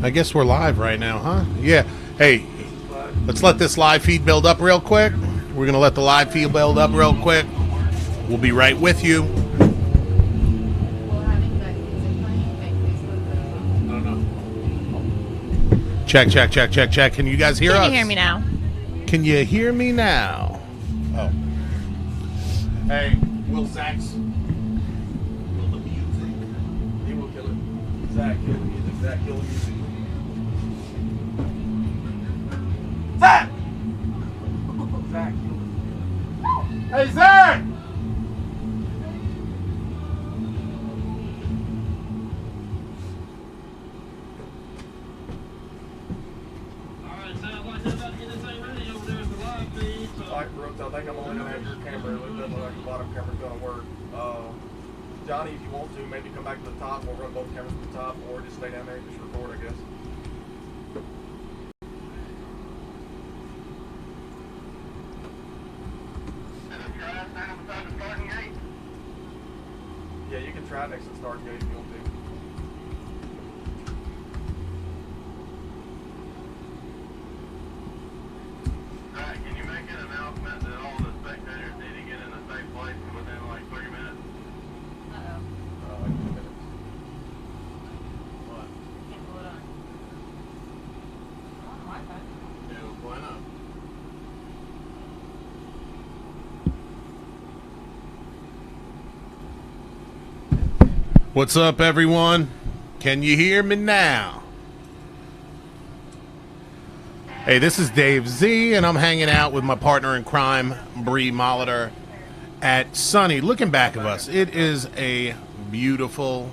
I guess we're live right now, huh? Yeah. Hey, let's let this live feed build up real quick. We're going to let the live feed build up real quick. We'll be right with you. Check, check, check, check, check. Can you guys hear us? Can you hear me now? Can you hear me now? Oh. Hey, Will Zach's. Kill the music. He will kill it. Zach, kill the music. Zach, kill the music. Zach! Zach, kill it. Hey, Zach! I think I'm only going to have your camera. It doesn't look like the bottom camera's going to work. Johnny, if you want to, maybe come back to the top. We'll run both cameras to the top, or just stay down there and just record, I guess. Yeah, you can try next to the starting gate if you want to. Can you make an announcement that all the spectators need to get in a safe place within like 3 minutes? Like 2 minutes. What? Can't pull it on. On Wi-Fi. Yeah, why not? What's up, everyone? Can you hear me now? Hey, this is Dave Z, and I'm hanging out with my partner in crime, Bree Molitor, at sunny. Looking back of us, it is a beautiful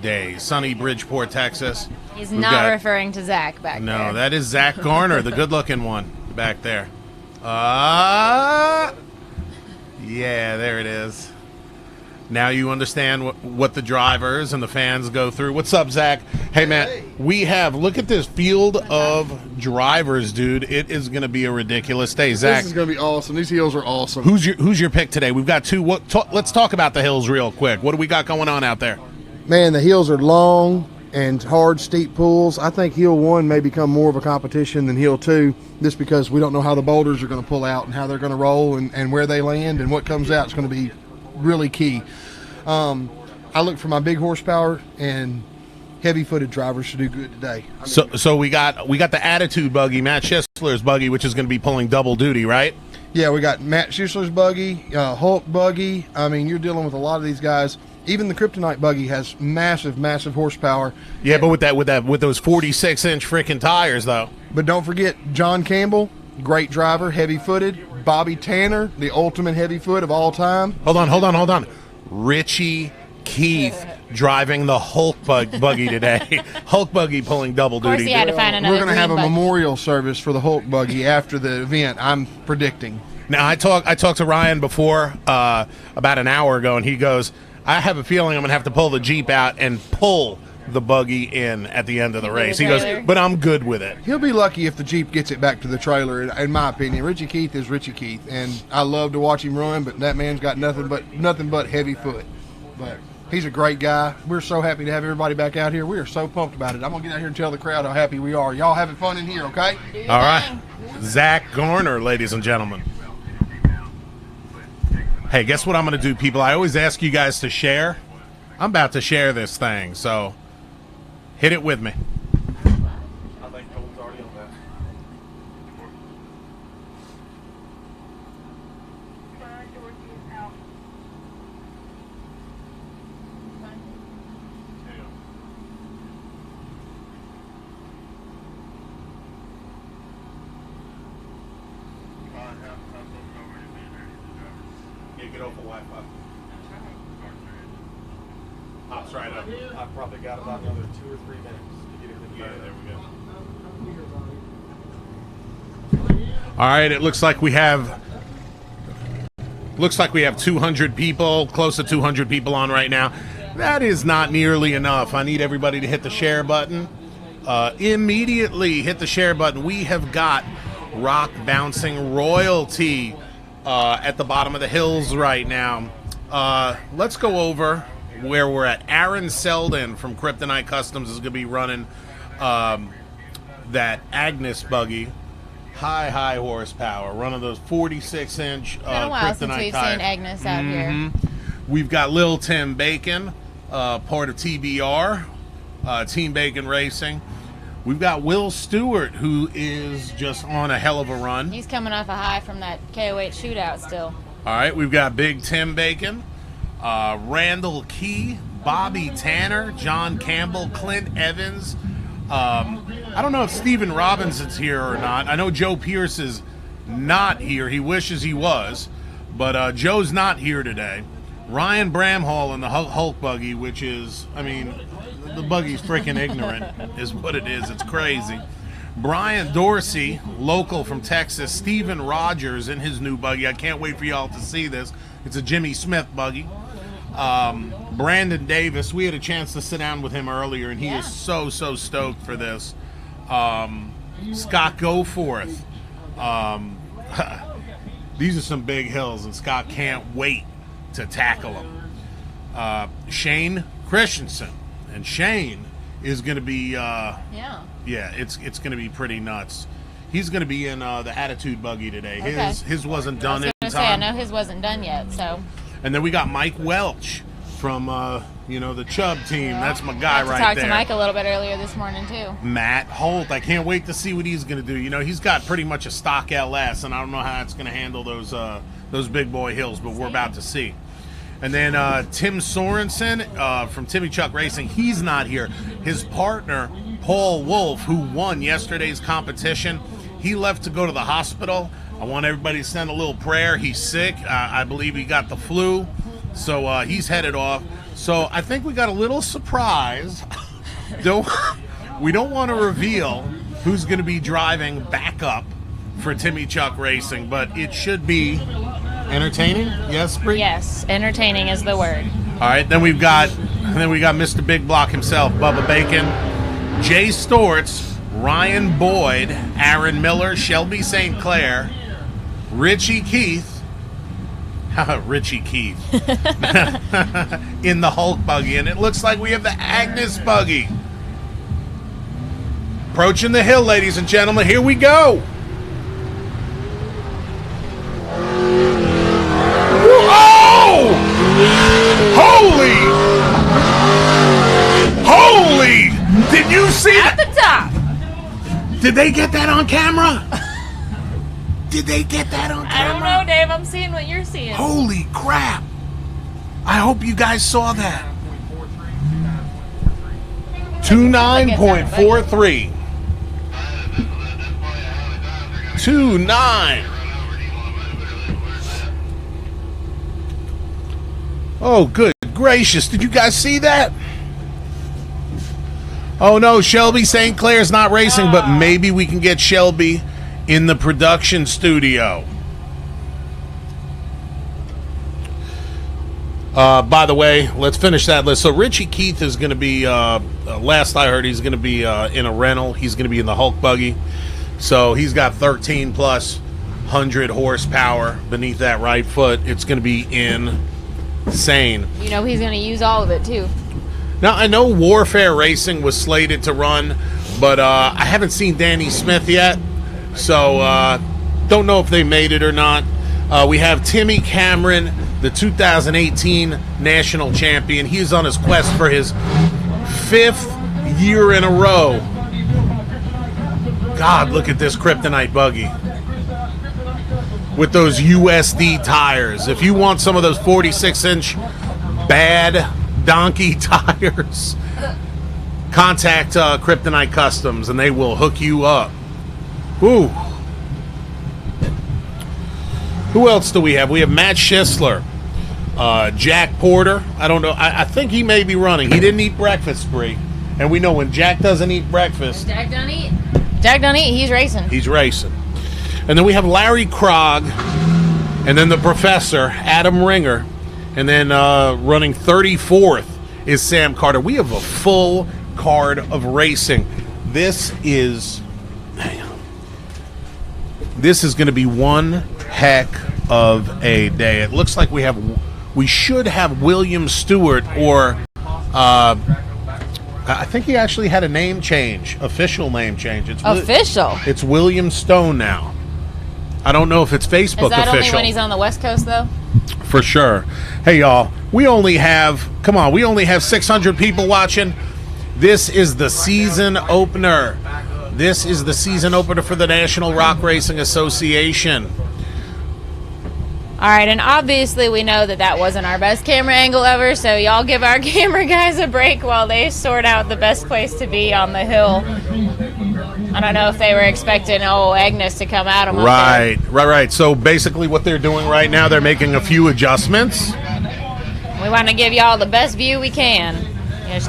day. Sunny Bridgeport, Texas. He's We've not got- referring to Zach back there. No, that is Zach Garner, the good-looking one back there. Yeah, there it is. Now you understand what the drivers and the fans go through. What's up, Zach? Hey, man, we have, look at this field of drivers, dude. It is going to be a ridiculous day. Zach, This is going to be awesome. These hills are awesome. who's your pick today? We've got two. Let's talk about the hills real quick. What do we got going on out there? Man, the hills are long and hard, steep pulls. I think hill 1 may become more of a competition than hill 2, just because we don't know how the boulders are going to pull out and how they're going to roll and where they land, and what comes out is going to be really key. I look for my big horsepower and heavy-footed drivers to do good today. So we got the Attitude buggy, Matt Schisler's buggy, which is going to be pulling double duty, right? Yeah, we got Matt Schisler's buggy, Hulk buggy. I mean, you're dealing with a lot of these guys. Even the Kryptonite buggy has massive, massive horsepower. Yeah, but with those 46-inch freaking tires, though. But don't forget John Campbell, great driver, heavy-footed. Bobby Tanner, the ultimate heavy foot of all time. Hold on. Richie Keith driving the Hulk buggy today. Hulk buggy pulling double duty. Of course, he had to find another We're going to have a green buggy. memorial service for the Hulk buggy after the event, I'm predicting. Now, I talked to Ryan before, about an hour ago, and he goes, I have a feeling I'm going to have to pull the Jeep out and pull the buggy in at the end of the race. He goes, but I'm good with it. He'll be lucky if the Jeep gets it back to the trailer, in my opinion. Richie Keith is Richie Keith, and I love to watch him run, but that man's got nothing but heavy foot. But he's a great guy. We're so happy to have everybody back out here. We are so pumped about it. I'm going to get out here and tell the crowd how happy we are. Y'all having fun in here, okay? All right. Zach Garner, ladies and gentlemen. Hey, guess what I'm going to do, people? I always ask you guys to share. I'm about to share this thing, so hit it with me. I think Cole's already on that. Yeah, get off the Wi-Fi. Pops right up. I've probably got about another 2 or 3 minutes to get everything. Yeah, there we go. All right, it looks like we have 200 people, close to 200 people on right now. That is not nearly enough. I need everybody to hit the share button. immediately hit the share button. We have got rock bouncing royalty at the bottom of the hills right now. Let's go over where we're at. Aaron Selden from Kryptonite Customs is going to be running that Agnes buggy. High horsepower. Running those 46-inch It's been a while since Kryptonite we've tires. seen Agnes out here. We've got Lil Tim Bacon, part of TBR, Team Bacon Racing. We've got Will Stewart, who is just on a hell of a run. He's coming off a high from that KO8 shootout still. All right, we've got Big Tim Bacon, Randall Key, Bobby Tanner, John Campbell, Clint Evans. I don't know if Steven Robinson's here or not. I know Joe Pierce is not here. He wishes he was, but Joe's not here today. Ryan Bramhall in the Hulk buggy, which is, I mean, the buggy's freaking ignorant is what it is. It's crazy. Brian Dorsey, local from Texas. Steven Rogers in his new buggy. I can't wait for y'all to see this. It's a Jimmy Smith buggy. Brandon Davis, we had a chance to sit down with him earlier, and he is so stoked for this. Scott Goforth. These are some big hills, and Scott can't wait to tackle them. Shane Christensen, and Shane is going to be it's going to be pretty nuts. He's going to be in the Attitude buggy today. Okay. His wasn't done in I was time. gonna say, I know his wasn't done yet, so. And then we got Mike Welch from the Chubb team. That's my guy right Talked there. to Mike a little bit earlier this morning too. Matt Holt. I can't wait to see what he's going to do. You know, he's got pretty much a stock LS, and I don't know how it's going to handle those big boy hills, but we're about to see. And then Tim Sorensen from Timmy Chuck Racing. He's not here. His partner, Paul Wolf, who won yesterday's competition, he left to go to the hospital. I want everybody to send a little prayer. He's sick. I believe he got the flu, so he's headed off. So I think we got a little surprise. We don't want to reveal who's going to be driving backup for Timmy Chuck Racing, but it should be entertaining. Yes, Bree? Yes, entertaining is the word. All right, then we got Mr. Big Block himself, Bubba Bacon, Jay Storts, Ryan Boyd, Aaron Miller, Shelby St. Clair, Richie Keith, Richie Keith, in the Hulk buggy, and it looks like we have the Agnes buggy. Approaching the hill, ladies and gentlemen, here we go. Oh! Holy! Did you see At that? the top! Did they get that on camera? Did they get that on I don't camera? know, Dave. I'm seeing what you're seeing. Holy crap. I hope you guys saw that. 29.43. 29. Oh, good gracious. Did you guys see that? Oh, no. Shelby St. Clair's not racing, but maybe we can get Shelby in the production studio. By the way, let's finish that list. So Richie Keith is going to be, last I heard, he's going to be in a rental. He's going to be in the Hulk buggy. So he's got 13 plus 100 horsepower beneath that right foot. It's going to be insane. You know he's going to use all of it, too. Now, I know Warfare Racing was slated to run, but I haven't seen Danny Smith yet. So don't know if they made it or not. We have Timmy Cameron, the 2018 national champion. He's on his quest for his 5th year in a row. God, look at this Kryptonite buggy with those USD tires. If you want some of those 46-inch bad donkey tires, contact Kryptonite Customs and they will hook you up. Ooh. Who else do we have? We have Matt Schisler, Jack Porter. I don't know. I think he may be running. He didn't eat breakfast, Bree. And we know when Jack doesn't eat breakfast, Jack don't eat. Jack don't eat. He's racing. he's racing. And then we have Larry Krog, and then the professor, Adam Ringer. And then running 34th is Sam Carter. We have a full card of racing This is going to be one heck of a day. It looks like we should have William Stewart, or I think he actually had a name change, official name change. It's Official? It's William Stone now. I don't know if it's Facebook Is that official. only when he's on the West Coast, though? For sure. Hey, y'all, we only have 600 people watching. This is the season opener. This is the season opener for the National Rock Racing Association. All right, and obviously we know that wasn't our best camera angle ever, so y'all give our camera guys a break while they sort out the best place to be on the hill. I don't know if they were expecting Agnes to come at them. Right. So basically what they're doing right now, they're making a few adjustments. We want to give y'all the best view we can.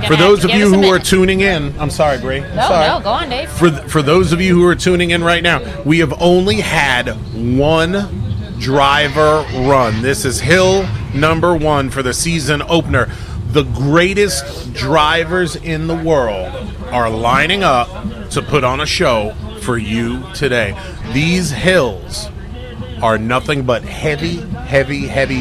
For those of you who are tuning in, I'm sorry, Bree. No, go on, Dave. For those of you who are tuning in right now, we have only had one driver run. This is hill number 1 for the season opener. The greatest drivers in the world are lining up to put on a show for you today. These hills are nothing but heavy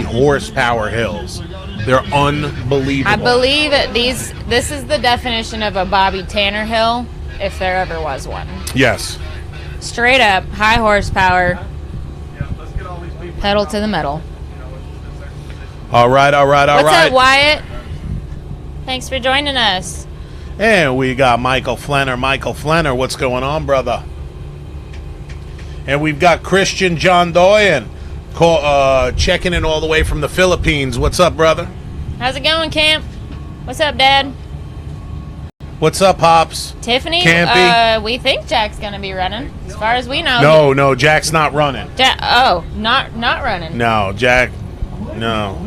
horsepower hills. They're unbelievable. I believe this is the definition of a Bobby Tanner hill, if there ever was one. Yes. Straight up, high horsepower, pedal to the metal. All right. What's up, Wyatt? Thanks for joining us. And we got Michael Flenner. Michael Flenner, what's going on, brother? And we've got Christian John Doyen checking in all the way from the Philippines. What's up, brother? How's it going, Camp? What's up, Dad? What's up, Pops? Tiffany? Campy? We think Jack's going to be running. As far as we know. No, Jack's not running. Not running. No, Jack. No.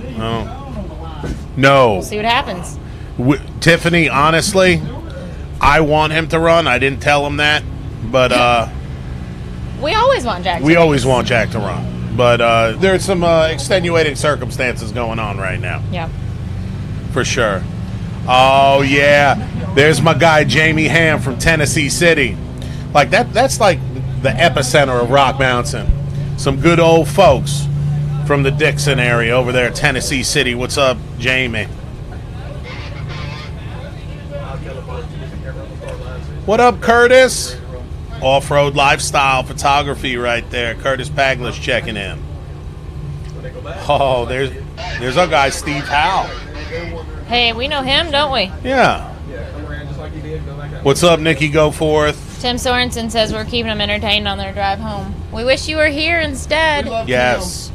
We'll see what happens. Tiffany, honestly, I want him to run. I didn't tell him that, but we always want Jack. We always want Jack to run. But there's some extenuating circumstances going on right now. Yeah. For sure. Oh, yeah. There's my guy, Jamie Ham from Tennessee City. Like, that's like the epicenter of rock bouncing. Some good old folks from the Dixon area over there at Tennessee City. What's up, Jamie? What up, Curtis? Off-road lifestyle photography right there. Curtis Paglish checking in. Oh, there's our guy, Steve Howell. Hey, we know him, don't we? Yeah. What's up, Nikki Goforth? Tim Sorensen says we're keeping them entertained on their drive home. We wish you were here instead. Yes.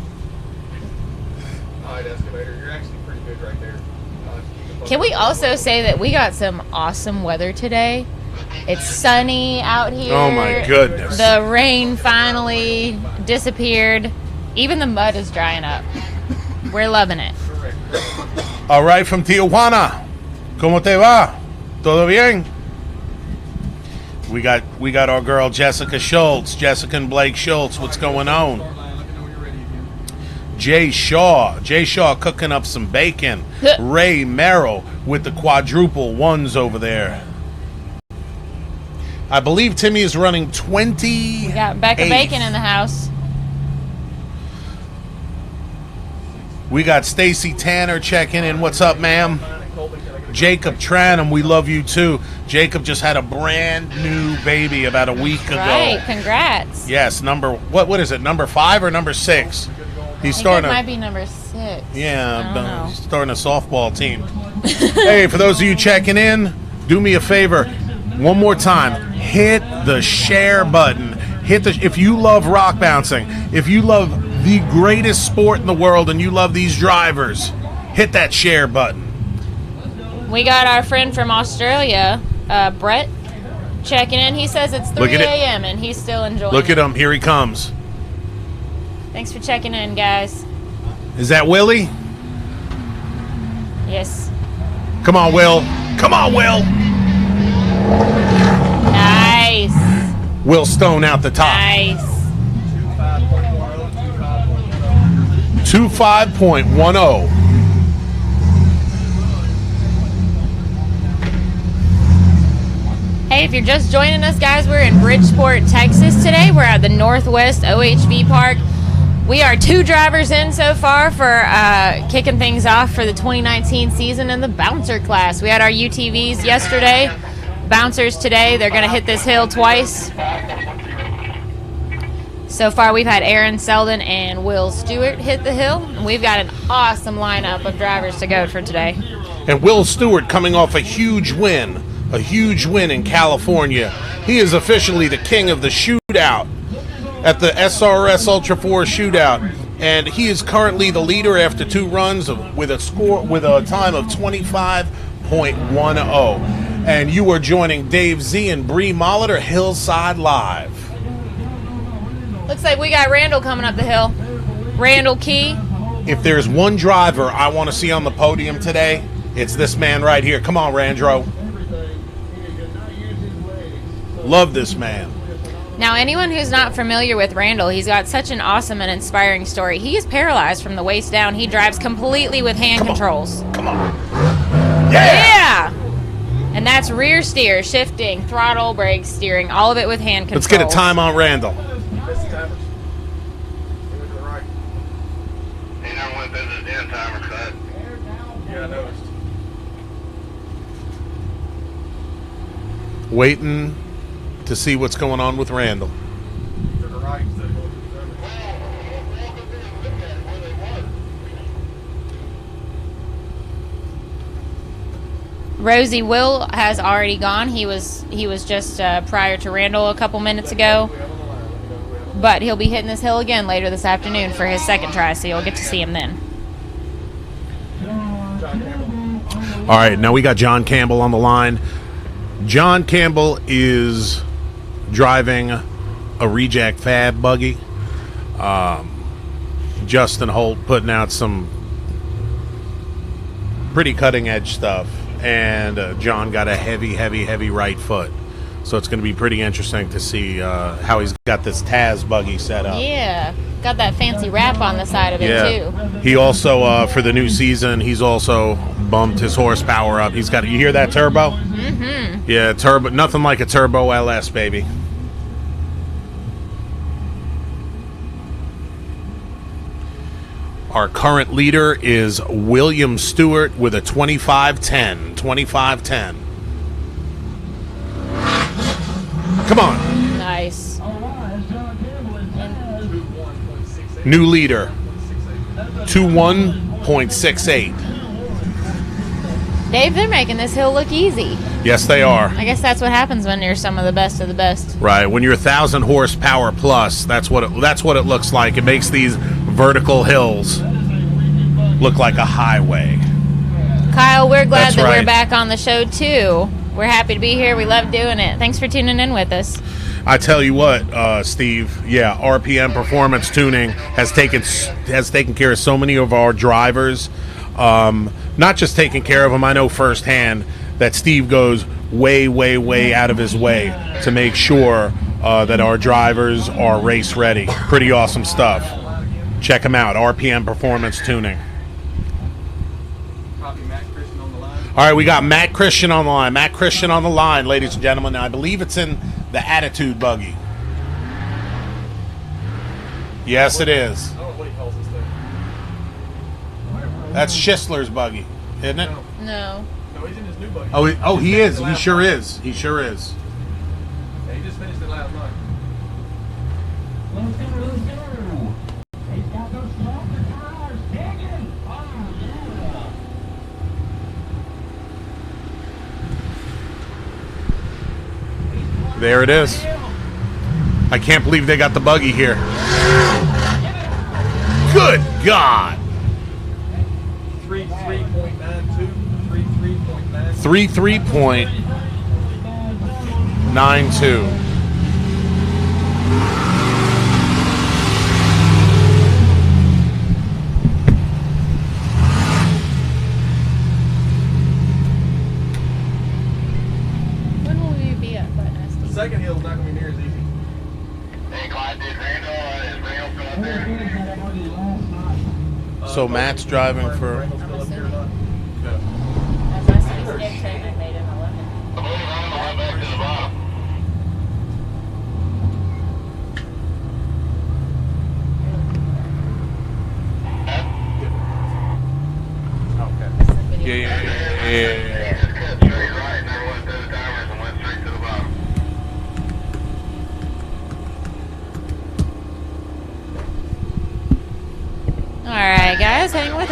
Can we also say that we got some awesome weather today? It's sunny out here. Oh my goodness. The rain finally disappeared. Even the mud is drying up. We're loving it. All right, from Tijuana. ¿Cómo te va? ¿Todo bien? We got our girl Jessica Schultz, Jessica and Blake Schultz. What's going on? Jay Shaw cooking up some bacon. Ray Merrill with the quadruple ones over there. I believe Timmy is running 20. We got Becca Bacon in the house. We got Stacy Tanner checking in. What's up, ma'am? Jacob Tranum, we love you too. Jacob just had a brand new baby about a week ago. Right, congrats. Yes, what is it? Number 5 or number 6? He's starting. It might be number 6. Yeah, he's starting a softball team. Hey, for those of you checking in, do me a favor. One more time, hit the share button. If you love rock bouncing, if you love the greatest sport in the world and you love these drivers, hit that share button. We got our friend from Australia, Brett, checking in. He says it's 3 a.m. and he's still enjoying Look at him. Here he comes. Thanks for checking in, guys. Is that Willie? Yes. Come on, Will. Come on, Will. Nice. Will Stone out the top. Nice. 25.10. Hey, if if you're just joining us, guys, we're in Bridgeport, Texas today. We're at the Northwest OHV Park. We are 2 drivers in so far for kicking things off for the 2019 season in the bouncer class. We had our UTVs yesterday, bouncers today. They're going to hit this hill twice. So far, we've had Aaron Selden and Will Stewart hit the hill. And we've got an awesome lineup of drivers to go for today. And Will Stewart coming off a huge win in California. He is officially the king of the shootout at the SRRS Ultra 4 shootout. And he is currently the leader after 2 runs with a time of 25.10. And you are joining Dave Z and Bree Molitor, Hillside Live. Looks like we got Randall coming up the hill. Randall Key. If there's one driver I want to see on the podium today, it's this man right here. Come on, Randro. Love this man. Now, anyone who's not familiar with Randall, he's got such an awesome and inspiring story. He is paralyzed from the waist down. He drives completely with hand controls. Come on. Yeah! And that's rear steer, shifting, throttle, brakes, steering, all of it with hand controls. Let's get a time on Randall. He never went through the end timer cut. Yeah, I noticed. Waiting to see what's going on with Randall. To the right instead of going to the Rosie Will has already gone. He was just prior to Randall a couple minutes ago. But he'll be hitting this hill again later this afternoon for his second try, so you'll get to see him then. All right, now we got John Campbell on the line. John Campbell is driving a reject fab buggy. Justin Holt putting out some pretty cutting edge stuff, and John got a heavy right foot. So it's going to be pretty interesting to see how he's got this Taz buggy set up. Yeah, got that fancy wrap on the side of it too. He also, for the new season, he's also bumped his horsepower up. He's got, you hear that turbo? Mm-hmm. Yeah, turbo. Nothing like a turbo LS, baby. Our current leader is William Stewart with a 2510. 2510. Come on. Nice. New leader. 21.68. Dave, they're making this hill look easy. Yes, they are. I guess that's what happens when you're some of the best of the best. Right. When you're 1,000 horsepower plus, that's what it looks like. It makes these vertical hills look like a highway. Kyle, we're glad That's that right. we're back on the show too. We're happy to be here. We love doing it. Thanks for tuning in with us. I tell you what, Steve. Yeah, RPM Performance Tuning has taken care of so many of our drivers. Not just taking care of them. I know firsthand that Steve goes way out of his way to make sure that our drivers are race ready. Pretty awesome stuff. Check them out. RPM Performance Tuning. All right, we got Matt Christian on the line. Matt Christian on the line, ladies and gentlemen. I believe it's in the Attitude buggy. Yes, it is. That's Schistler's buggy, isn't it? No. No, he's in his new buggy. Oh, he is. He sure is. He sure is. Yeah, he just finished it last night. There it is. I can't believe they got the buggy here. Good God. 33.92. 33.92. When will we be up, but nasty? Second hill's not going to be near as easy. Hey, Clyde, did Randall, is Randall still up there? So Matt's driving for. As I see skid train, I made him 11. I believe Randall went back to the bottom.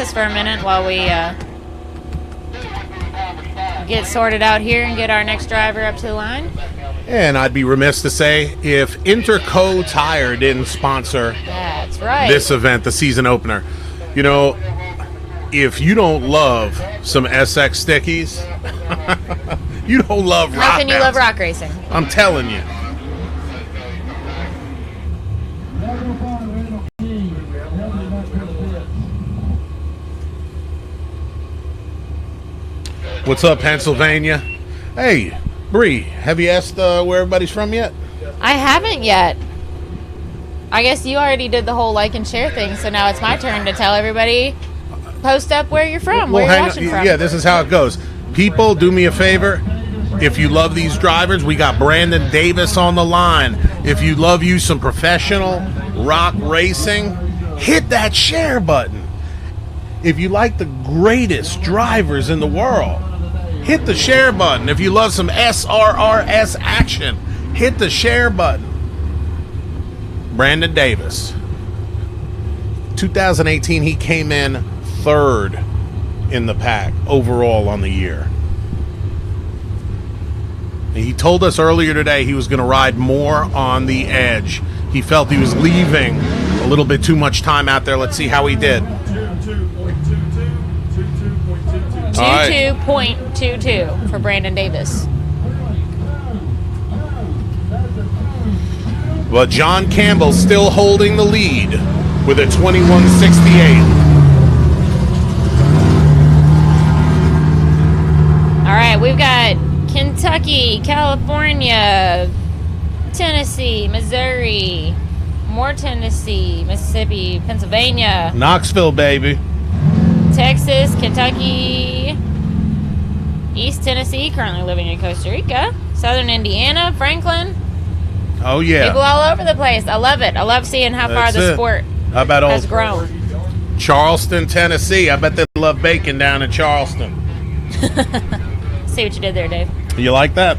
us for a minute while we get sorted out here and get our next driver up to the line. And I'd be remiss to say if Interco Tire didn't sponsor That's right. this event, the season opener, you know, if you don't love some SX stickies, you don't love rock. How can you love bounce. rock racing? I'm telling you. What's up, Pennsylvania? Hey, Bree, have you asked where everybody's from yet? I haven't yet. I guess you already did the whole like and share thing, so now it's my turn to tell everybody. Post up where you're from, where you're watching from. Yeah, this is how it goes. People, do me a favor. If you love these drivers, we got Brandon Davis on the line. If you love you some professional rock racing, hit that share button. If you like the greatest drivers in the world, hit the share button. If you love some CRRS action, hit the share button. Brandon Davis. 2018, he came in third in the pack overall on the year. He told us earlier today he was going to ride more on the edge. He felt he was leaving a little bit too much time out there. Let's see how he did. 22.22 for Brandon Davis. Well, John Campbell still holding the lead with a 21.68. All right, we've got Kentucky, California, Tennessee, Missouri, more Tennessee, Mississippi, Pennsylvania, Knoxville, baby. Texas, Kentucky, East Tennessee, currently living in Costa Rica, Southern Indiana, Franklin. Oh, yeah. People all over the place. I love it. I love seeing how far That's the it. sport How about has old grown. Charleston, Tennessee? I bet they love bacon down in Charleston. See what you did there, Dave. You like that?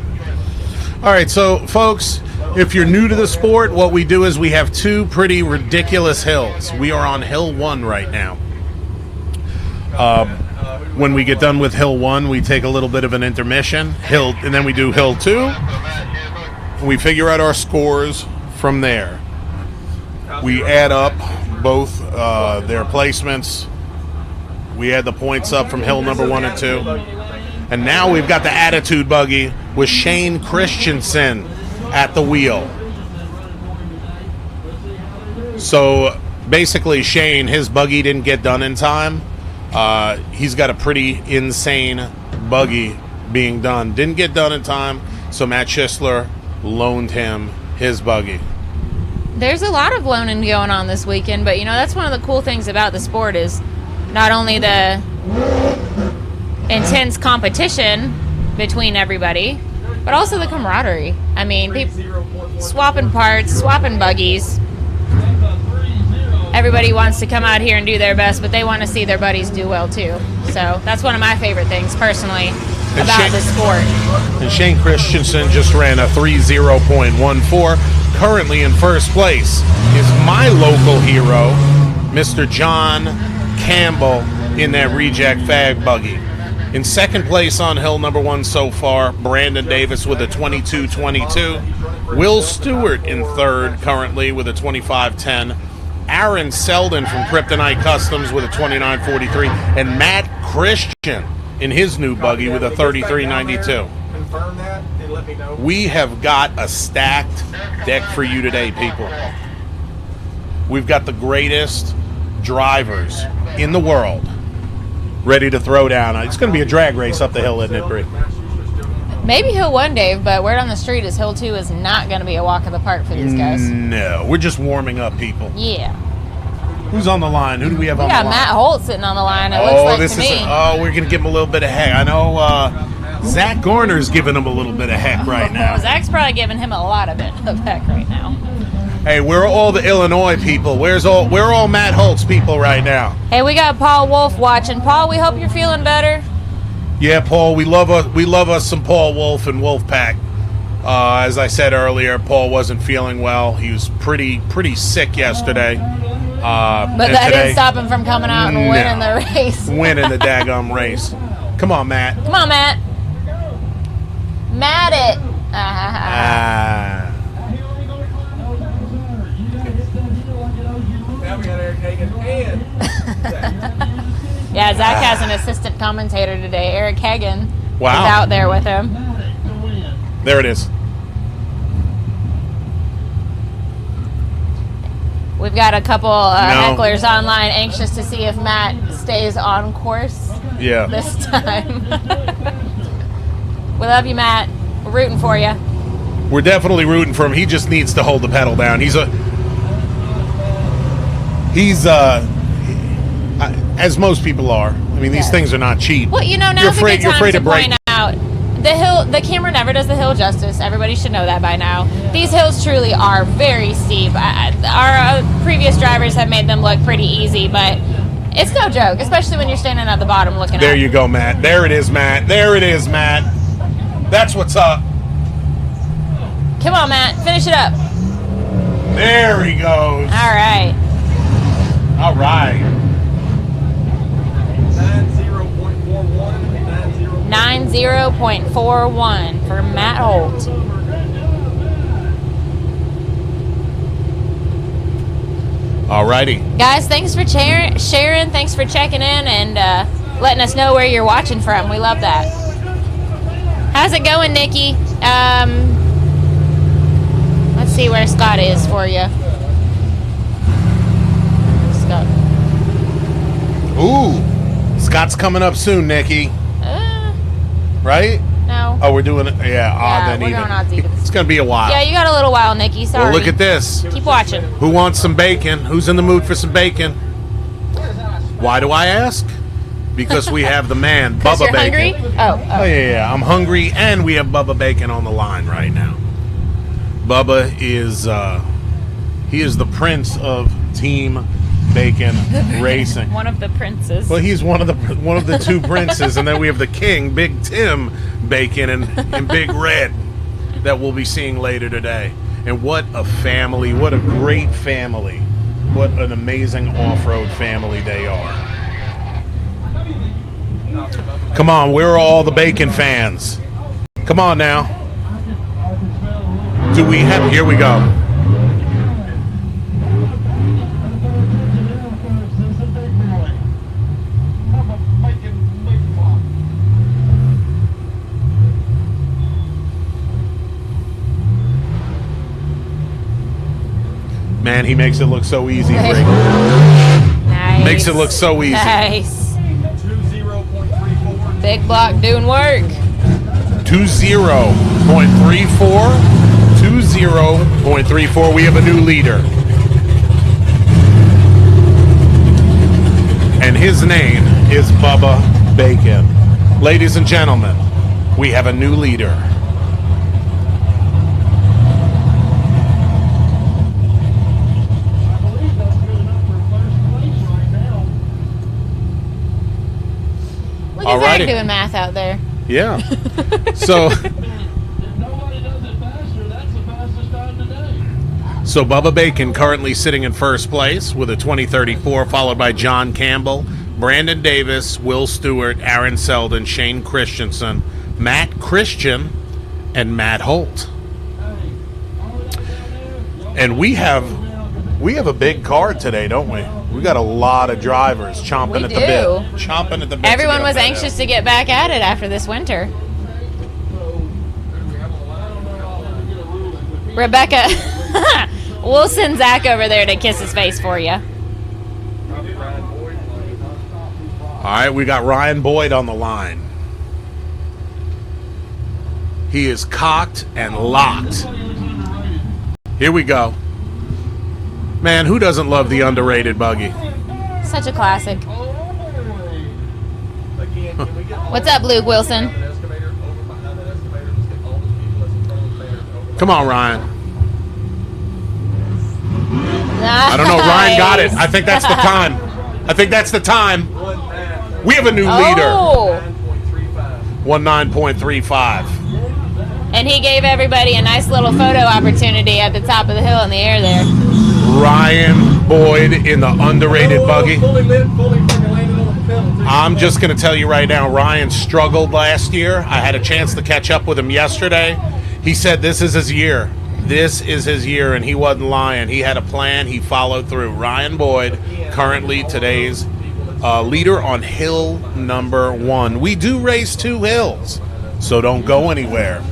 All right, so folks, if you're new to the sport, what we do is we have two pretty ridiculous hills. We are on Hill 1 right now. When we get done with Hill 1, we take a little bit of an intermission, and then we do Hill 2. And we figure out our scores from there. We add up both their placements. We add the points up from Hill number 1 and 2. And now we've got the attitude buggy with Shane Christensen at the wheel. So basically, Shane, his buggy didn't get done in time. He's got a pretty insane buggy being done. Didn't get done in time, so Matt Schisler loaned him his buggy. There's a lot of loaning going on this weekend, but you know, that's one of the cool things about the sport is not only the intense competition between everybody, but also the camaraderie. I mean, people swapping parts, swapping buggies. Everybody wants to come out here and do their best, but they want to see their buddies do well too. So that's one of my favorite things personally about the sport. And Shane Christensen just ran a 3:0.14. Currently in first place is my local hero, Mr. John Campbell, in that reject fag buggy. In second place on Hill number 1 so far, Brandon Davis with a 22.22. Will Stewart in third currently with a 25.10. Aaron Selden from Kryptonite Customs with a 29.43. And Matt Christian in his new buggy with a 33.92. Confirm that and let me know. We have got a stacked deck for you today, people. We've got the greatest drivers in the world ready to throw down. It's going to be a drag race up the hill, isn't it, Brie? Maybe Hill 1, Dave, but word on the street is Hill 2 is not going to be a walk in the park for these guys. No, we're just warming up, people. Yeah. Who's on the line? Who do we have We on got the line? Matt Holt sitting on the line, it looks like to me. We're going to give him a little bit of heck. I know Zach Garner's giving him a little bit of heck right now. Zach's probably giving him a lot of heck right now. Hey, where are all the Illinois people? Where are all Matt Holt's people right now? Hey, we got Paul Wolf watching. Paul, we hope you're feeling better. Yeah, Paul, we love us some Paul Wolf and Wolfpack. As I said earlier, Paul wasn't feeling well. He was pretty sick yesterday. But and that today, didn't stop him from coming out and winning No. the race. winning the daggum race. Come on, Matt. Come on, Matt. Matt it. Ah. Now we got Eric Hagan and Yeah, Zach has an assistant commentator today. Eric Hagan Wow. is out there with him. There it is. We've got a couple No. hecklers online anxious to see if Matt stays on course Yeah. this time. We love you, Matt. We're rooting for you. We're definitely rooting for him. He just needs to hold the pedal down. As most people are. I mean, these Yes. things are not cheap. Well, you know, You're now's afraid- a you're good afraid time to to break. point out the camera never does the hill justice. Everybody should know that by now. These hills truly are very steep. Our previous drivers have made them look pretty easy, but it's no joke, especially when you're standing at the bottom looking There up. you go, Matt. There it is, Matt. There it is, Matt. That's what's up. Come on, Matt. Finish it up. There he goes. All right. All right. 90.41. 90.41 for Matt Holt. All righty. Guys, thanks for sharing. Thanks for checking in and letting us know where you're watching from. We love that. How's it going, Nikki? Let's see where Scott is for you. Scott. Ooh. Scott's coming up soon, Nikki. Right? No. Oh, we're doing it. Yeah, odd then we're even. going odds evens. It's going to be a while. Yeah, you got a little while, Nikki. Sorry. Well, look at this. Keep watching. Who wants some bacon? Who's in the mood for some bacon? Why do I ask? Because we have the man, Because Bubba you're Bacon. hungry? Oh, yeah. I'm hungry, and we have Bubba Bacon on the line right now. Bubba is, he is the prince of Team Bacon Racing. One of the princes. Well, he's one of the two princes, and then we have the king, Big Tim Bacon, and Big Red, that we'll be seeing later today. And what a family! What a great family! What an amazing off-road family they are! Come on, where are all the Bacon fans? Come on now. Do we have? Here we go. Man, he makes it look so easy, Rick. Nice. Makes it look so easy. Nice. 20.34. Big block doing work. 20.34. 20.34. We have a new leader. And his name is Bubba Bacon. Ladies and gentlemen, we have a new leader. Look at Alrighty. Zach doing math out there. Yeah. So Bubba Bacon currently sitting in first place with a 2034, followed by John Campbell, Brandon Davis, Will Stewart, Aaron Selden, Shane Christensen, Matt Christian, and Matt Holt. And we have a big card today, don't we? We got a lot of drivers chomping We at the do. bit. Chomping at the bit. Everyone to get was up that anxious hill. to get back at it after this winter. Rebecca, we'll send Zach over there to kiss his face for you. All right, we got Ryan Boyd on the line. He is cocked and locked. Here we go. Man, who doesn't love the underrated buggy? Such a classic. Again, can we get all What's up, Luke Wilson? that excavator over behind that excavator? Just get all those people that's in front of the banner over. Come on, Ryan. I don't know. Ryan got it. I think that's the time. I think that's the time. We have a new leader. Oh, 9.35. 19.35. and he gave everybody a nice little photo opportunity at the top of the hill in the air there. Ryan Boyd in the underrated buggy. Fully freaking landed on the pedal, too. I'm just going to tell you right now, Ryan struggled last year. I had a chance to catch up with him yesterday. He said this is his year. This is his year, and he wasn't lying. He had a plan. He followed through. Ryan Boyd, currently today's leader on hill number 1. We do race 2 hills, so don't go anywhere.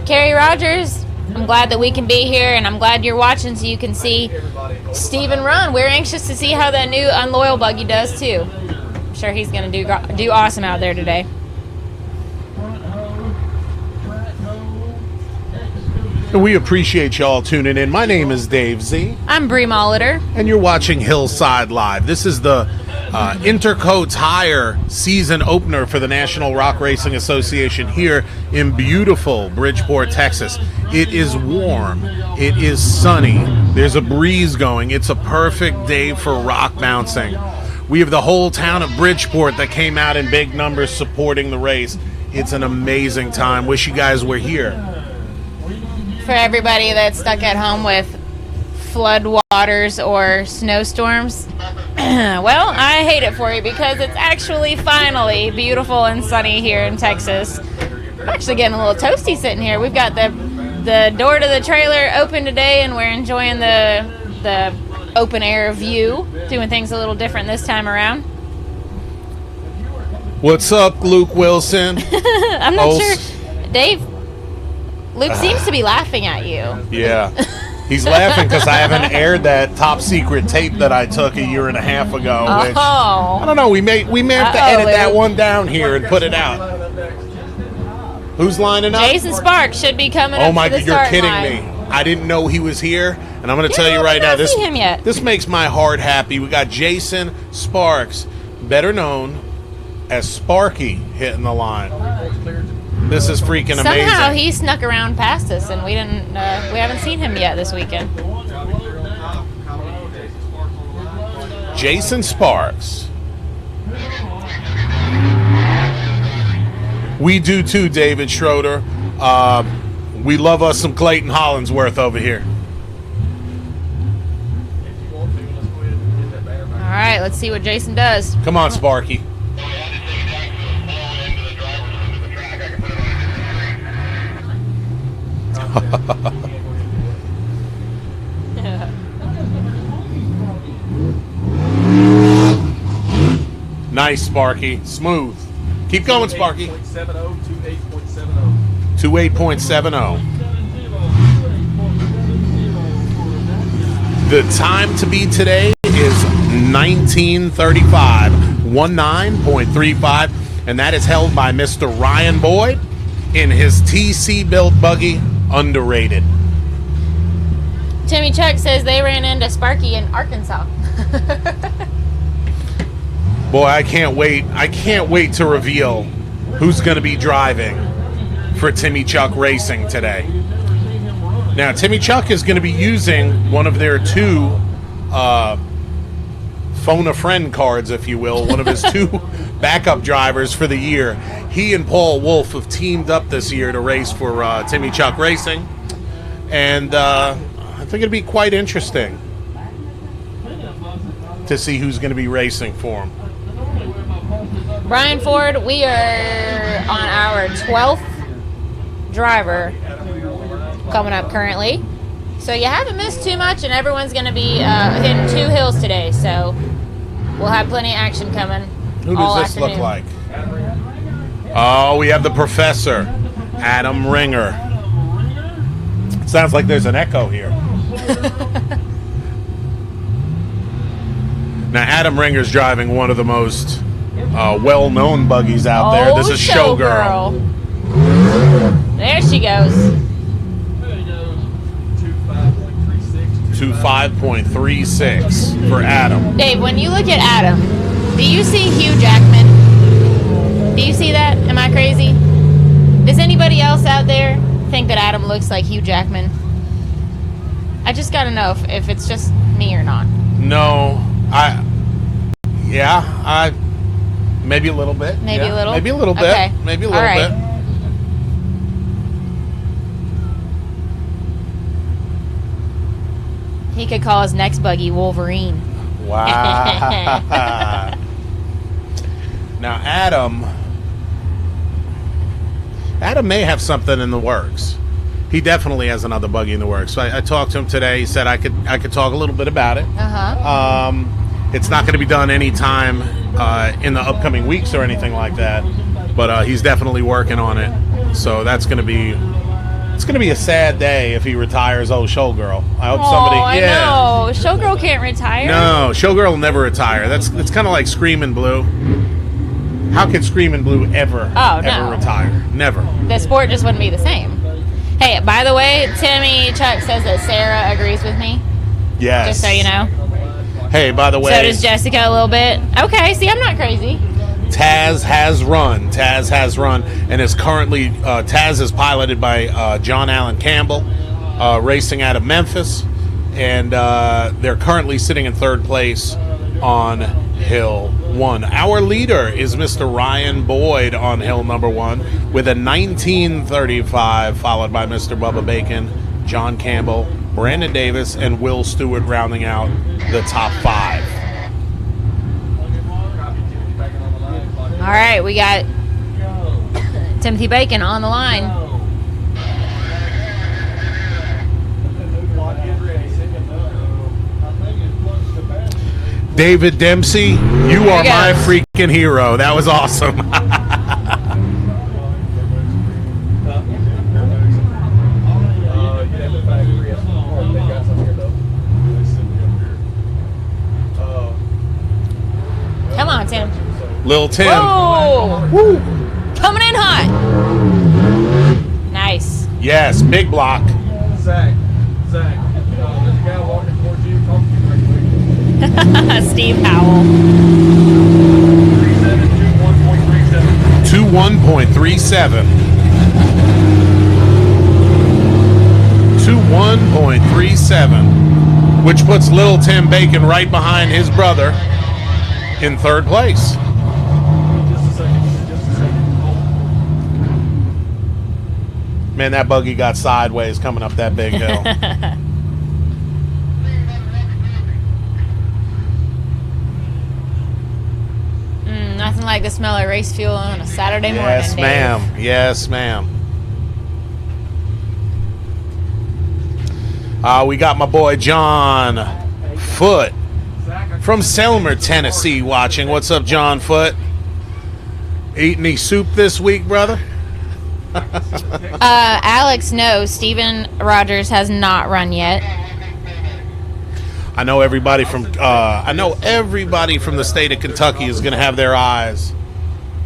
Carrie Rogers, I'm glad that we can be here, and I'm glad you're watching so you can see Steven run. We're anxious to see how that new Unloyal buggy does, too. I'm sure he's going to do awesome out there today. We appreciate y'all tuning in. My name is Dave Z, I'm Bree Molitor. and you're watching Hillside Live. This is the Interco Tire season opener for the National Rock Racing Association here in beautiful Bridgeport, Texas. It is warm. It is sunny. There's a breeze going. It's a perfect day for rock bouncing. We have the whole town of Bridgeport that came out in big numbers supporting the race. It's an amazing time. Wish you guys were here. For everybody that's stuck at home with flood waters or snowstorms, well, I hate it for you because it's actually finally beautiful and sunny here in Texas. I'm actually getting a little toasty sitting here. We've got the door to the trailer open today, and we're enjoying the open air view, doing things a little different this time around. What's up, Luke Wilson? I'm not sure. Dave, Luke seems to be laughing at you. Yeah. He's laughing because I haven't aired that top secret tape that I took a year and a half ago. Which, I don't know. We may have to edit that one down here and put it out. Who's lining up? Jason Sparks should be coming up. Oh my! To the You're start kidding line. me. I didn't know he was here, and I'm going to tell you we right now. haven't seen him yet. This makes my heart happy. We got Jason Sparks, better known as Sparky, hitting the line. This is freaking amazing. Somehow he snuck around past us, and we didn't. We haven't seen him yet this weekend. Jason Sparks. We do too, David Schroeder. We love us some Clayton Hollinsworth over here. All right, let's see what Jason does. Come on, Sparky. Nice, Sparky. Smooth. Keep going, Sparky. 28.70. The time to beat today is 19:35, 19.35, and that is held by Mr. Ryan Boyd in his TC built buggy, underrated. Timmy Chuck says they ran into Sparky in Arkansas. Boy, I can't wait. I can't wait to reveal who's going to be driving for Timmy Chuck Racing today. Now, Timmy Chuck is going to be using one of their 2 phone a friend cards, if you will, one of his 2 backup drivers for the year. He and Paul Wolf have teamed up this year to race for Timmy Chuck Racing, and I think it'll be quite interesting to see who's going to be racing for him. Brian Ford, we are on our 12th driver coming up currently. So you haven't missed too much, and everyone's going to be hitting 2 hills today. So we'll have plenty of action coming. Who does this look like? Oh, we have the professor, Adam Ringer. Sounds like there's an echo here. Now, Adam Ringer's driving one of the most well-known buggies out there. This is Showgirl. There she goes. 25.36 for Adam. Dave, when you look at Adam, do you see Hugh Jackman? Do you see that? Am I crazy? Does anybody else out there think that Adam looks like Hugh Jackman? I just gotta know if it's just me or not. No, maybe a little bit. Maybe a little? Maybe a little bit. Okay. Maybe a little All right. bit. He could call his next buggy Wolverine. Wow. Now, Adam may have something in the works. He definitely has another buggy in the works. So I talked to him today. He said I could talk a little bit about it. It's not going to be done anytime in the upcoming weeks or anything like that. But he's definitely working on it. So that's going to be. It's going to be a sad day if he retires old Showgirl. I hope somebody. I know. Showgirl can't retire. No, Showgirl will never retire. It's kind of like Screamin' Blue. How could Screamin' Blue ever retire? Never. The sport just wouldn't be the same. Hey, by the way, Timmy Chuck says that Sarah agrees with me. Yes. Just so you know. Hey, by the way. So does Jessica a little bit. Okay, see, I'm not crazy. Taz has run, and is currently Taz is piloted by John Allen Campbell, racing out of Memphis, and they're currently sitting in third place on hill 1. Our leader is Mr. Ryan Boyd on hill number 1 with a 19:35, followed by Mr. Bubba Bacon, John Campbell, Brandon Davis, and Will Stewart rounding out the top 5. All right, we got Timothy Bacon on the line. David Dempsey, you are my freaking hero. That was awesome. Come on, Tim. Lil Tim. Whoa! Woo. Coming in hot. Nice. Yes, big block. Zach, there's a guy walking towards you. Talk to you right quick. Steve Powell. 21.37. 21.37, which puts Little Tim Bacon right behind his brother in third place. Just a second. Man, that buggy got sideways coming up that big hill. Nothing like the smell of race fuel on a Saturday morning. Yes, Dave. ma'am. Yes, ma'am. We got my boy John Foote from Selmer, Tennessee, watching. What's up, John Foote? Eating any soup this week, brother? Alex, no. Steven Rogers has not run yet. I know everybody from the state of Kentucky is going to have their eyes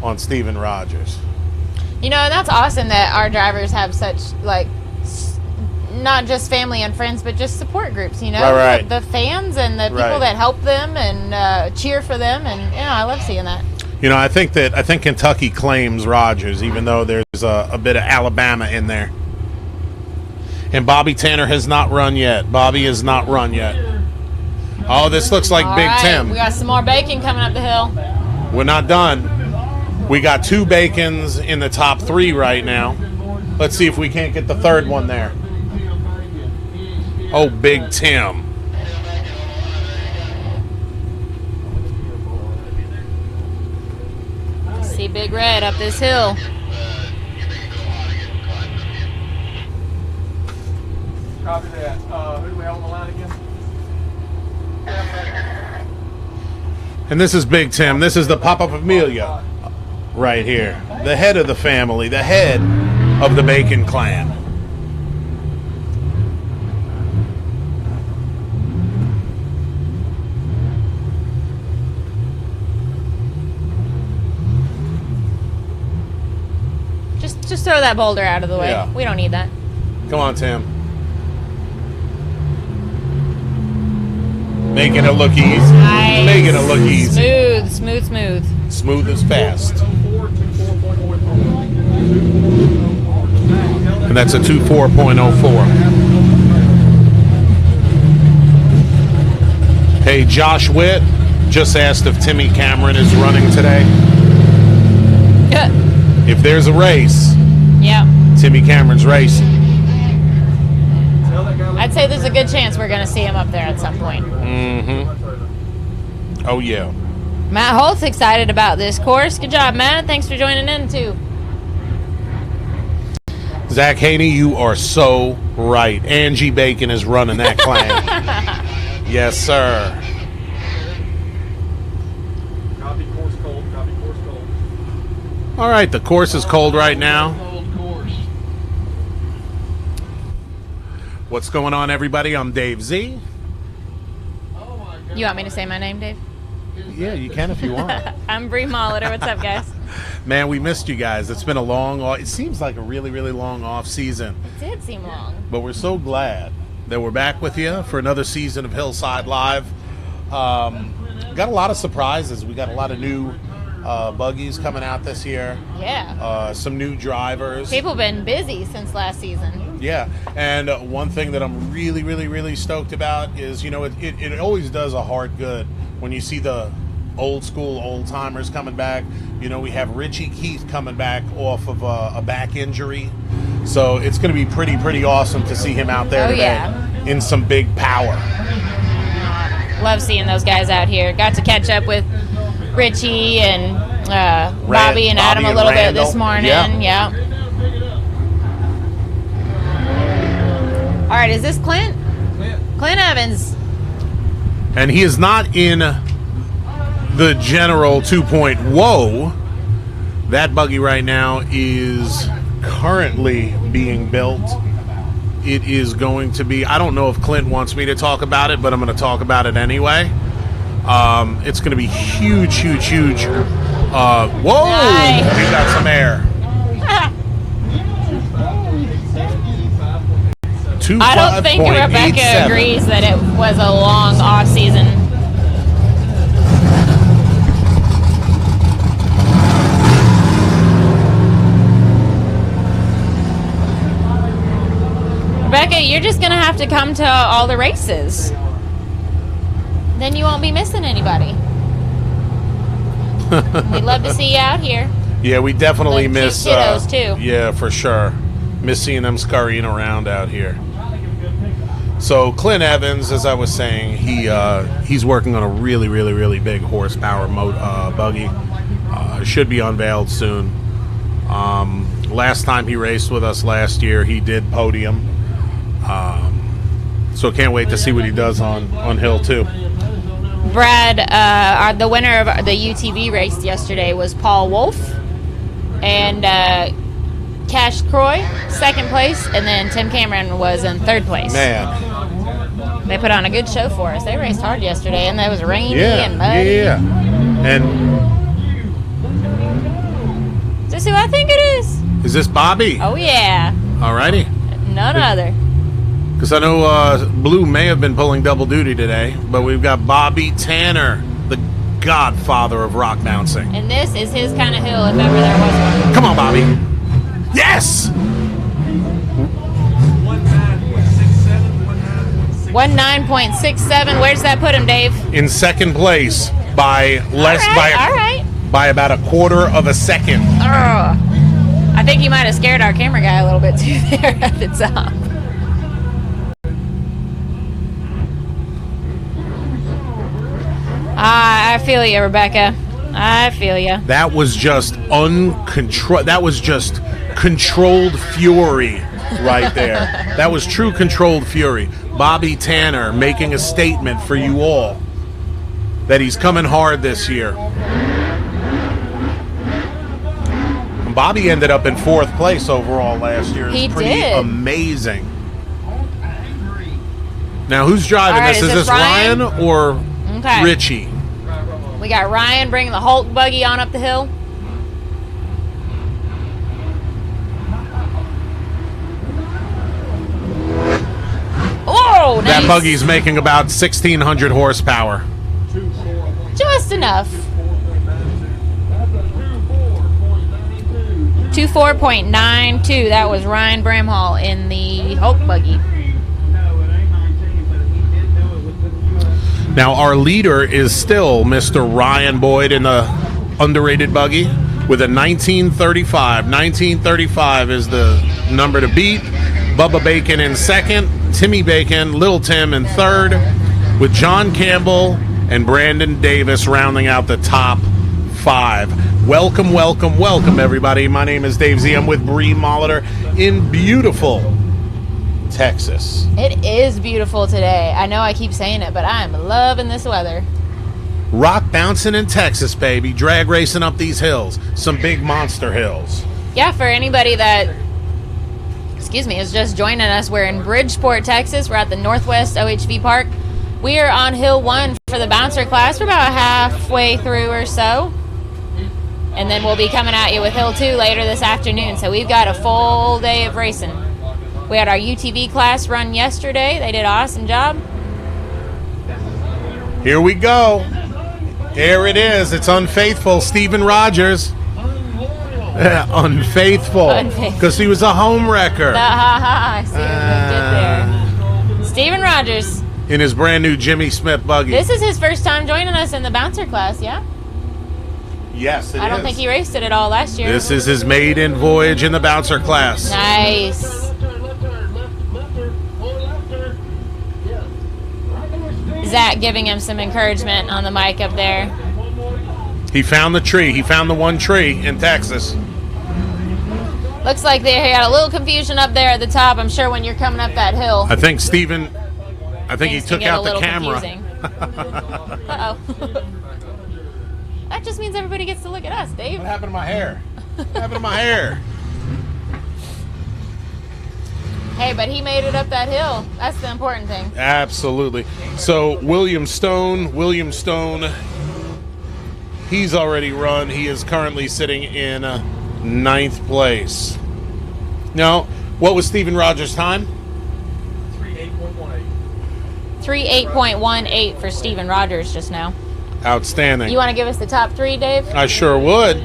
on Steven Rogers. You know, that's awesome that our drivers have such, like, not just family and friends, but just support groups, you know? Right. The fans and the people that help them and cheer for them, and, you know, I love seeing that. You know, I think Kentucky claims Rogers, even though there's a bit of Alabama in there. And Bobby Tanner has not run yet. Oh, this looks like Big Tim. We got some more bacon coming up the hill. We're not done. We got 2 Bacons in the top 3 right now. Let's see if we can't get the third one there. Oh, Big Tim. See Big Red up this hill. Copy that. Who do we have on the line again? And this is Big Tim. This is the Papa Familia right here. The head of the family, the head of the Bacon clan. Just throw that boulder out of the way. Yeah. We don't need that. Come on, Tim. Making it look easy. Nice. Making it look easy. Smooth. Smooth as fast. And that's a 24.04. Hey, Josh Witt just asked if Timmy Cameron is running today. If there's a race, Yeah. Timmy Cameron's racing. I'd say say there's a good chance we're going to see him up there at some point. Mm-hmm. Oh, yeah. Matt Holt's excited about this course. Good job, Matt. Thanks for joining in, too. Zach Haney, you are so right. Angie Bacon is running that clan. Yes, sir. Copy course cold. Copy course cold. All right, the course is cold right now. What's going on, everybody? I'm Dave Z. You want me to say my name, Dave? Yeah, you can if you want. I'm Bree Molitor. What's up, guys? Man, we missed you guys. It's been a long, it seems like a really, really long off season. It did seem long. But we're so glad that we're back with you for another season of Hillside Live. Got a lot of surprises. We got a lot of new buggies coming out this year. Yeah. Some new drivers. People have been busy since last season. Yeah, and one thing that I'm really, really, really stoked about is, you know, it always does a heart good when you see the old school old timers coming back. You know, we have Richie Keith coming back off of a back injury, so it's going to be pretty awesome to see him out there today in some big power. Love seeing those guys out here. Got to catch up with Richie and Bobby and Adam a little bit this morning. Yeah. All right, is this Clint? Clint Evans. And he is not in the general 2-point. Whoa. That buggy right now is currently being built. It is going to be, I don't know if Clint wants me to talk about it, but I'm going to talk about it anyway. It's going to be huge. Whoa! Nice. We got some air. I don't think Rebecca agrees that it was a long off season. Rebecca, you're just going to have to come to all the races. Then you won't be missing anybody. We'd love to see you out here. Yeah, we definitely miss those too. Yeah, for sure. Miss seeing them scurrying around out here. So Clint Evans, as I was saying, he's working on a really big horsepower buggy. Should be unveiled soon. Last time he raced with us last year, he did podium. So can't wait to see what he does on Hill too. Brad, the winner of the UTV race yesterday was Paul Wolf, and Cash Croy, second place, and then Tim Cameron was in third place. Man. They put on a good show for us. They raced hard yesterday, and it was rainy and muddy. Yeah. And is this who I think it is? Is this Bobby? Oh, yeah. Alrighty. None other. Because I know Blue may have been pulling double duty today, but we've got Bobby Tanner, the godfather of rock bouncing. And this is his kind of hill, if ever there was one. Come on, Bobby. Yes! 19.67. Where does that put him, Dave? In second place by by about a quarter of a second. I think you might have scared our camera guy a little bit too there at the top. I feel you, Rebecca. I feel you. That was just uncontrolled. That was just controlled fury right there. That was true controlled fury. Bobby Tanner making a statement for you all that he's coming hard this year. And Bobby ended up in fourth place overall last year. It's pretty amazing. Now, who's driving this? Is this Ryan or Richie? We got Ryan bringing the Hulk buggy on up the hill. Oh, nice. That buggy's making about 1,600 horsepower. Just enough. 24.92. That was Ryan Bramhall in the Hulk buggy. Now, our leader is still Mr. Ryan Boyd in the underrated buggy with a 1935. 1935 is the number to beat. Bubba Bacon in second. Timmy Bacon, Little Tim in third, with John Campbell and Brandon Davis rounding out the top 5. Welcome, welcome, welcome, everybody. My name is Dave Z. I'm with Bree Molitor in beautiful Texas. It is beautiful today. I know I keep saying it, but I'm loving this weather. Rock bouncing in Texas, baby. Drag racing up these hills. Some big monster hills. Yeah, for anybody that, is just joining us, we're in Bridgeport, Texas. We're at the Northwest OHV Park. We are on Hill 1 for the bouncer class. We're about halfway through or so. And then we'll be coming at you with Hill 2 later this afternoon. So we've got a full day of racing. We had our UTV class run yesterday. They did an awesome job. Here we go. There it is. It's Unfaithful, Steven Rogers. Unfaithful. Because he was a home wrecker. I see what they did there. Steven Rogers. In his brand new Jimmy Smith buggy. This is his first time joining us in the bouncer class, yeah? Yes, it is. I don't think he raced it at all last year. This is his maiden voyage in the bouncer class. Nice. Zach giving him some encouragement on the mic up there. He found the tree. He found the one tree in Texas. Looks like they had a little confusion up there at the top. I'm sure when you're coming up that hill. I think Steven, he took out the camera. Uh-oh. That just means everybody gets to look at us, Dave. What happened to my hair? What happened to my hair? Hey, but he made it up that hill. That's the important thing. Absolutely. So William Stone, he's already run. He is currently sitting in 9th place. Now, what was Steven Rogers' time? 3:8.18 for Steven Rogers just now. Outstanding. You want to give us the top 3, Dave? I sure would.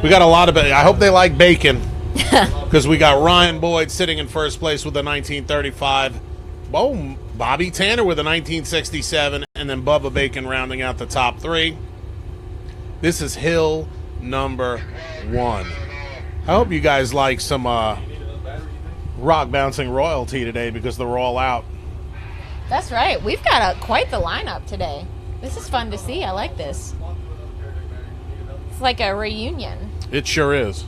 We got a lot of it. I hope they like bacon. Because we got Ryan Boyd sitting in first place with a 1935. Oh, Bobby Tanner with a 1967. And then Bubba Bacon rounding out the top 3. This is hill number 1. I hope you guys like some rock bouncing royalty today because they're all out. That's right. We've got quite the lineup today. This is fun to see. I like this. It's like a reunion. It sure is.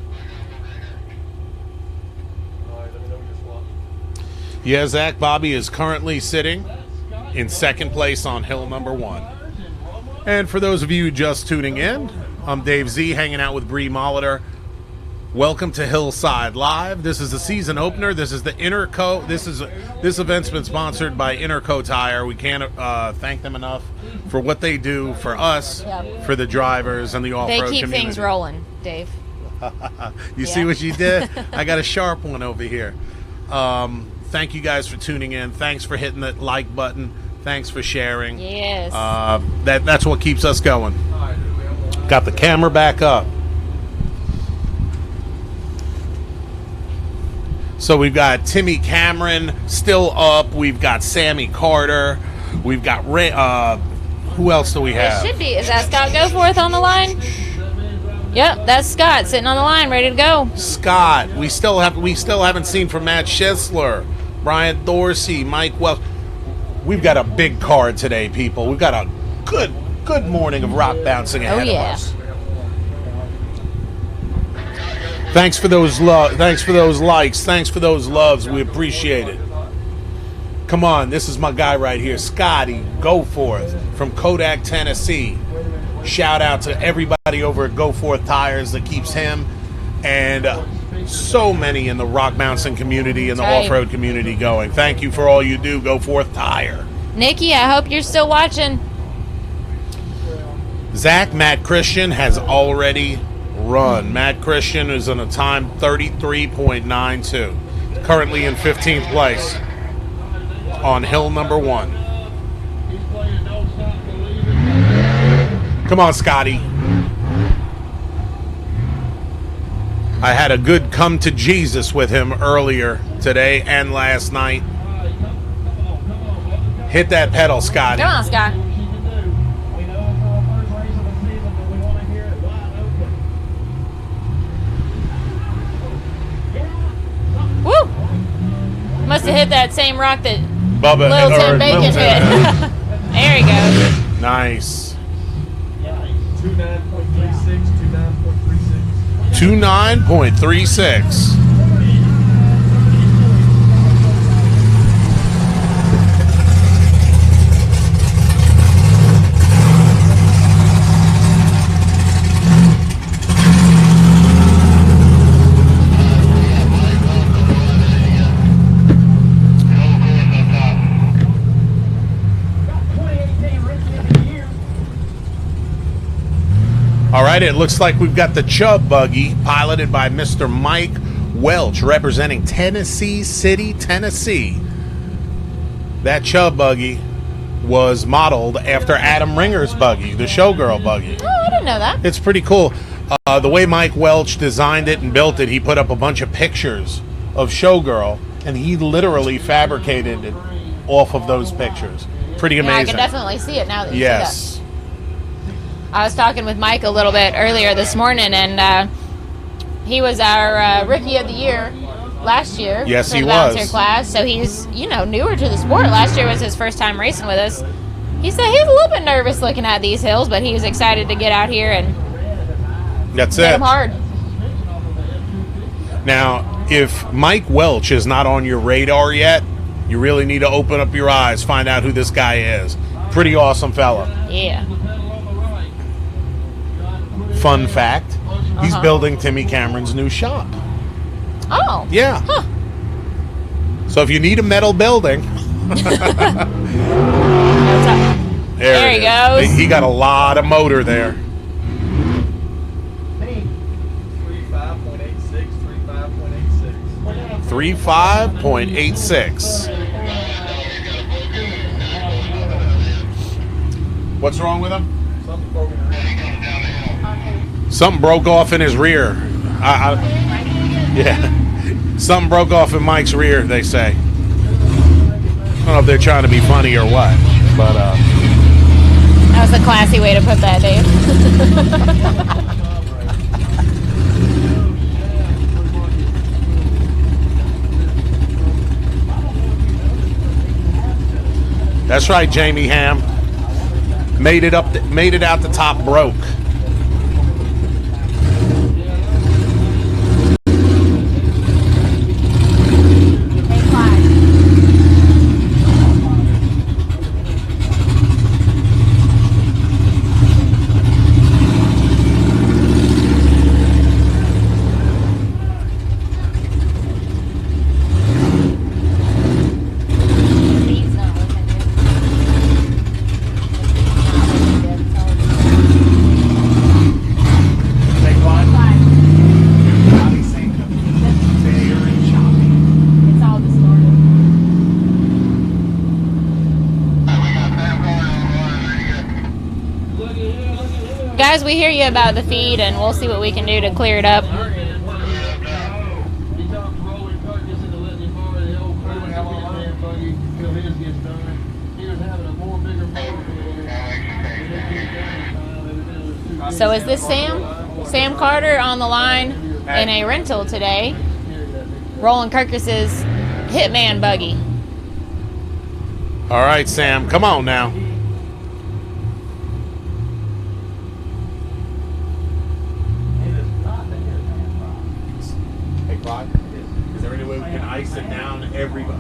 Yeah, Zach Bobby is currently sitting in 2nd place on hill number 1. And for those of you just tuning in, I'm Dave Z, hanging out with Bree Molitor. Welcome to Hillside Live. This is the season opener. This is the Interco. This event's been sponsored by Interco Tire. We can't thank them enough for what they do for us, for the drivers and the off-road community. They keep things rolling, Dave. You see what you did? I got a sharp one over here. Thank you guys for tuning in. Thanks for hitting that like button. Thanks for sharing. Yes. That's what keeps us going. Got the camera back up. So we've got Timmy Cameron still up. We've got Sammy Carter. We've got who else do we have? It should be. Is that Scott Goforth on the line? Yep, that's Scott sitting on the line, ready to go. Scott. We still haven't seen from Matt Schessler, Brian Dorsey, Mike Wells. We've got a big card today, people. We've got a good morning of rock bouncing ahead of us. Thanks for those thanks for those likes. Thanks for those loves. We appreciate it. Come on, this is my guy right here, Scotty Goforth from Kodak, Tennessee. Shout out to everybody over at Goforth Tires that keeps him and so many in the rock bouncing community and the off-road community going. Thank you for all you do, Goforth Tire. Nikki, I hope you're still watching. Zach Matt Christian has already run. Matt Christian is on a time 33.92. Currently in 15th place on hill number 1. Come on, Scotty. I had a good come to Jesus with him earlier today and last night. Hit that pedal, Scotty. Come on, Scott. Woo! Come Must have hit that same rock that Bubba Lil or Tim Bacon Lil Tim. hit. There he goes. Nice. 29.36, 29.36. 29.36. All right, it looks like we've got the Chubb buggy piloted by Mr. Mike Welch, representing Tennessee City, Tennessee. That Chubb buggy was modeled after Adam Ringer's buggy, the Showgirl buggy. Oh, I didn't know that. It's pretty cool. The way Mike Welch designed it and built it, he put up a bunch of pictures of Showgirl, and he literally fabricated it off of those pictures. Pretty Yeah, I amazing. can definitely see it now that you say Yes. that. I was talking with Mike a little bit earlier this morning, and he was our Rookie of the Year last year. Yes, for he the volunteer was. class. So he's, newer to the sport. Last year was his first time racing with us. He said he was a little bit nervous looking at these hills, but he was excited to get out here and That's hit it. them hard. Now, if Mike Welch is not on your radar yet, you really need to open up your eyes, find out who this guy is. Pretty awesome fella. Yeah. Fun fact, he's Uh-huh. building Timmy Cameron's new shop. Oh. Yeah. Huh. So if you need a metal building, That's up. there he it is. goes. He got a lot of motor there. 35.86, 35.86. 35.86. What's wrong with him? Something broken around. Something broke off in his rear. Yeah. Something broke off in Mike's rear, they say. I don't know if they're trying to be funny or what, but That was a classy way to put that, Dave. that's right, Jamie Ham. Made it out the top broke. Guys, we hear you about the feed, and we'll see what we can do to clear it up. So is this Sam Carter on the line in a rental today, rolling Kirkus's Hitman buggy. All right, Sam, come on now. Hey, Clyde, is there any way we can ice it down?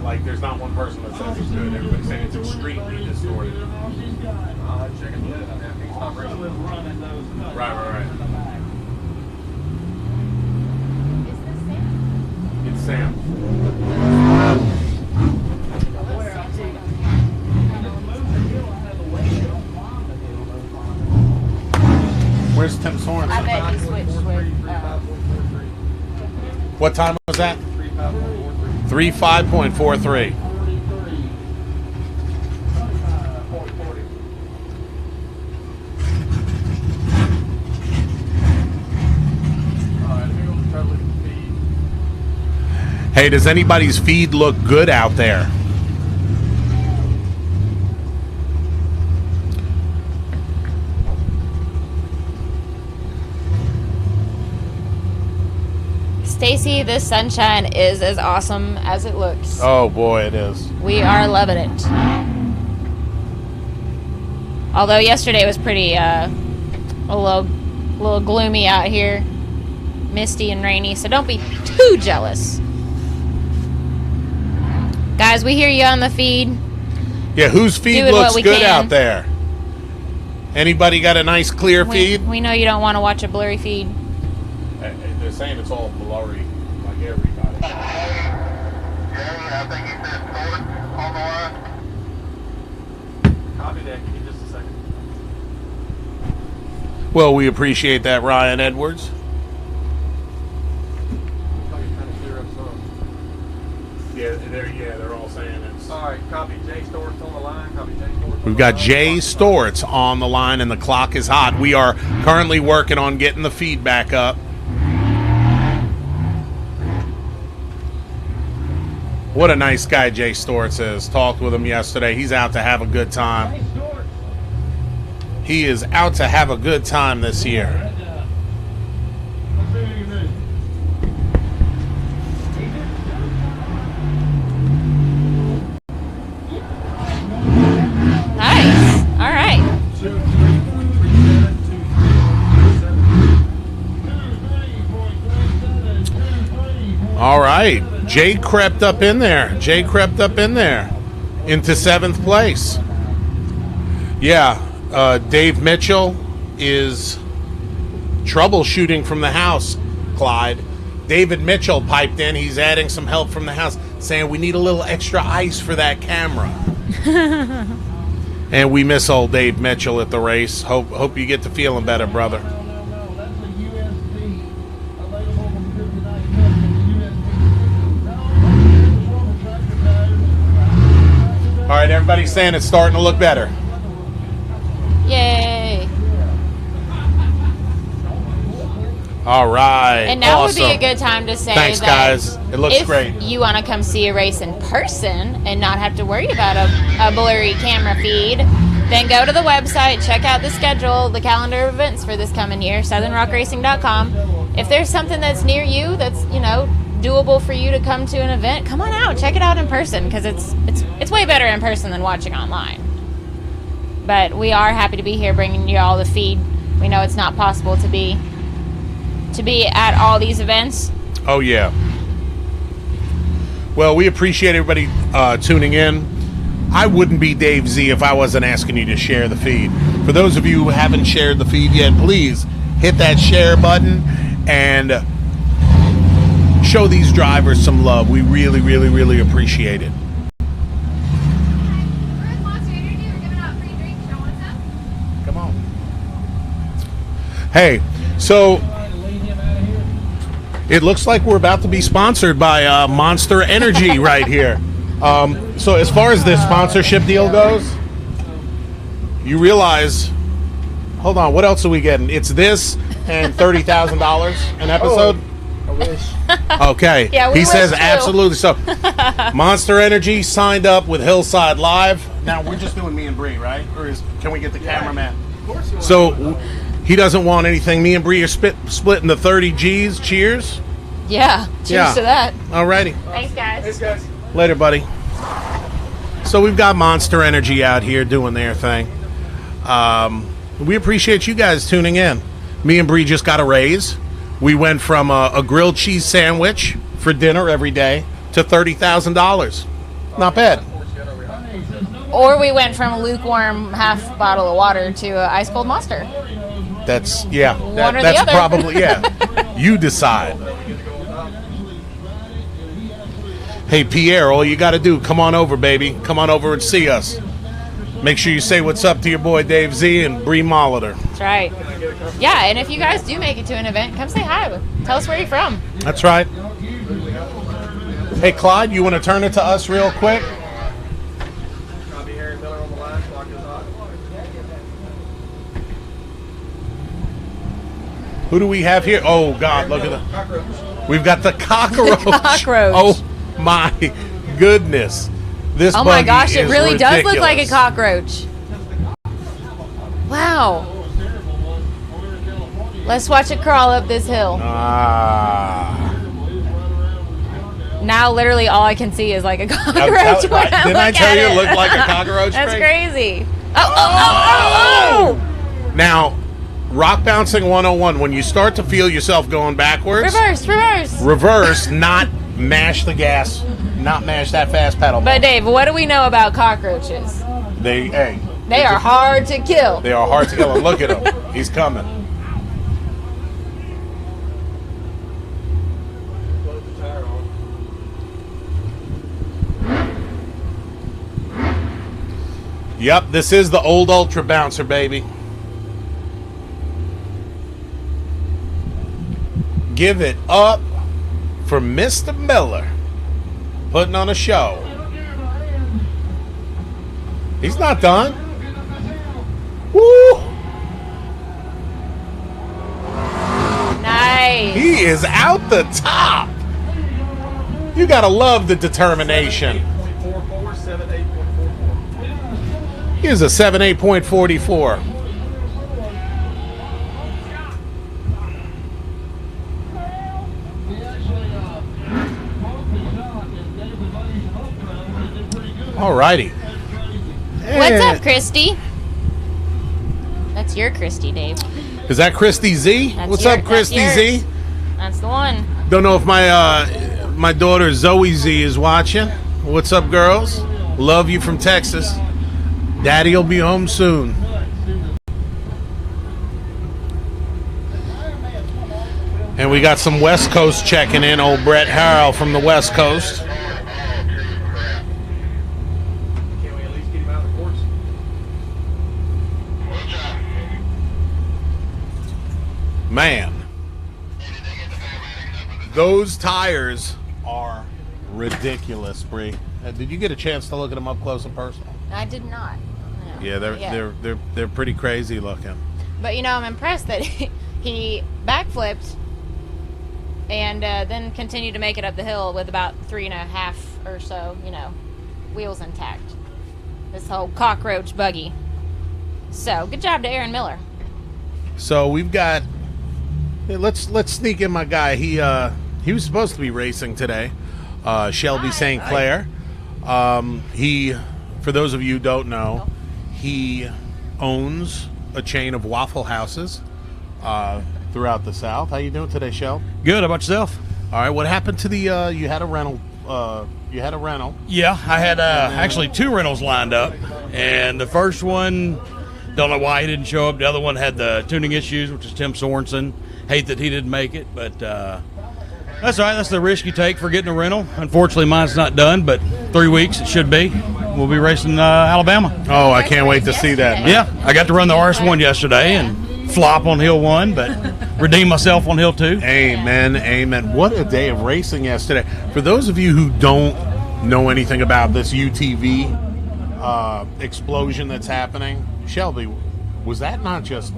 Like, there's not one person that says it's good. Everybody's saying it's extremely distorted. Check it out. I think it's not racing. Right. It's Sam. Where's Tim Sorensen? I bet he switched with. What time was that? 35.43. Hey, does anybody's feed look good out there? Stacy, this sunshine is as awesome as it looks. Oh boy, it is. We are loving it. Although yesterday was pretty a little gloomy out here, misty and rainy, so don't be too jealous. Guys, we hear you on the feed. Yeah, whose feed Doing looks what we good can. out there? Anybody got a nice clear feed? We know you don't want to watch a blurry feed. They're saying it's all blurry, like everybody. Yeah, I think he said Ford on the line. Copy that. Give me just a second. Well, we appreciate that, Ryan Edwards. Yeah, they're all saying it's. All right, copy Jay Storts on the line. Copy Jay Storts. We've got Jay Storts on the line, and the clock is hot. We are currently working on getting the feedback up. What a nice guy Jay Storts is. Talked with him yesterday. He's out to have a good time. He is out to have a good time this year. Nice. All right. 2-3-3-7-2. All right. Jay crept up in there. Into 7th place. Yeah. Dave Mitchell is troubleshooting from the house, Clyde. David Mitchell piped in. He's adding some help from the house, saying we need a little extra ice for that camera. And we miss old Dave Mitchell at the race. Hope you get to feeling better, brother. No, that's a USB available from 59 All right, everybody's saying it's starting to look better. Yay. All right. And now awesome. would be a good time to say Thanks, that guys. It looks if great. you want to come see a race in person and not have to worry about a blurry camera feed, then go to the website, check out the schedule, the calendar of events for this coming year, southernrockracing.com. If there's something that's near you that's, doable for you to come to an event, come on out, check it out in person, because it's way better in person than watching online. But we are happy to be here bringing you all the feed. We know it's not possible to be at all these events. Oh, yeah. Well, we appreciate everybody tuning in. I wouldn't be Dave Z if I wasn't asking you to share the feed. For those of you who haven't shared the feed yet, please hit that share button and show these drivers some love. We really, really, really appreciate it. Come on. Hey, so it looks like we're about to be sponsored by Monster Energy right here. So as far as this sponsorship deal goes, you realize, hold on, what else are we getting? It's this and $30,000 an episode? I wish. Okay. Yeah, we he says wish too. absolutely. So Monster Energy signed up with Hillside Live. Now we're just doing me and Bree, right? Or can we get the cameraman? Of course. So he doesn't want anything. Me and Bree are splitting the 30 G's. Cheers. Yeah, cheers Yeah. to that. Alrighty. Thanks, guys. Thanks, guys. Later, buddy. So we've got Monster Energy out here doing their thing. We appreciate you guys tuning in. Me and Bree just got a raise. We went from a grilled cheese sandwich for dinner every day to $30,000. Not bad. Or we went from a lukewarm half bottle of water to an ice cold Monster. That's, yeah. One or the That's other. probably, yeah. You decide. Hey, Pierre, all you got to do, come on over, baby. Come on over and see us. Make sure you say what's up to your boy Dave Z and Bree Molitor. That's right. Yeah, and if you guys do make it to an event, come say hi. Tell us where you're from. That's right. Hey, Clyde, you want to turn it to us real quick? Copy Harry Miller on the line. Clock is hot. Who do we have here? Oh, God, look at the... Cockroach. We've got the cockroach. The cockroach. Oh, my goodness. This Oh my buggy gosh, it is really does look like a ridiculous. cockroach. Wow. Let's watch it crawl up this hill. Ah. Now literally all I can see is like a cockroach. when I Didn't I look tell at you it it looked like a cockroach? That's Frank? crazy. Oh. Now, rock bouncing 101, when you start to feel yourself going backwards, reverse, not mash the gas, not mash that fast pedal. But Dave, what do we know about cockroaches? They are hard to kill. They are hard to kill. And look at him. He's coming. Close the tire on. Yep, this is the old Ultra Bouncer, baby. Give it up for Mr. Miller putting on a show. He's not done. Woo! Nice. He is out the top. You gotta love the determination. 7.44, 78.44. Here's a 78.44. Alrighty. What's up, Christy? That's your Christy, Dave. Is that Christy Z? That's What's your- up, Christy that's Z? yours. That's the one. Don't know if my daughter Zoe Z is watching. What's up, girls? Love you from Texas. Daddy'll be home soon. And we got some West Coast checking in. Old Brett Harrell from the West Coast. Can't we at least get him out of the courts? Man, those tires are ridiculous, Bree. Did you get a chance to look at them up close and personal? I did not. No. Yeah, they're pretty crazy looking. But I'm impressed that he backflipped and then continued to make it up the hill with about 3.5 or so, wheels intact. This whole cockroach buggy. So good job to Aaron Miller. So we've got. Let's sneak in my guy. He was supposed to be racing today. Shelby St. Clair. He, for those of you who don't know, he owns a chain of Waffle Houses throughout the South. How you doing today, Shel? Good. How about yourself? All right. What happened to the? You had a rental. Yeah, I had actually 2 rentals lined up, and the first one, don't know why he didn't show up. The other one had the tuning issues, which is Tim Sorensen. Hate that he didn't make it, but that's all right. That's the risk you take for getting a rental. Unfortunately, mine's not done, but 3 weeks it should be. We'll be racing Alabama. Oh, I can't wait to see that. Man. Yeah, I got to run the RS1 yesterday and flop on Hill 1, but redeem myself on Hill 2. Amen, amen. What a day of racing yesterday. For those of you who don't know anything about this UTV explosion that's happening, Shelby, is it not just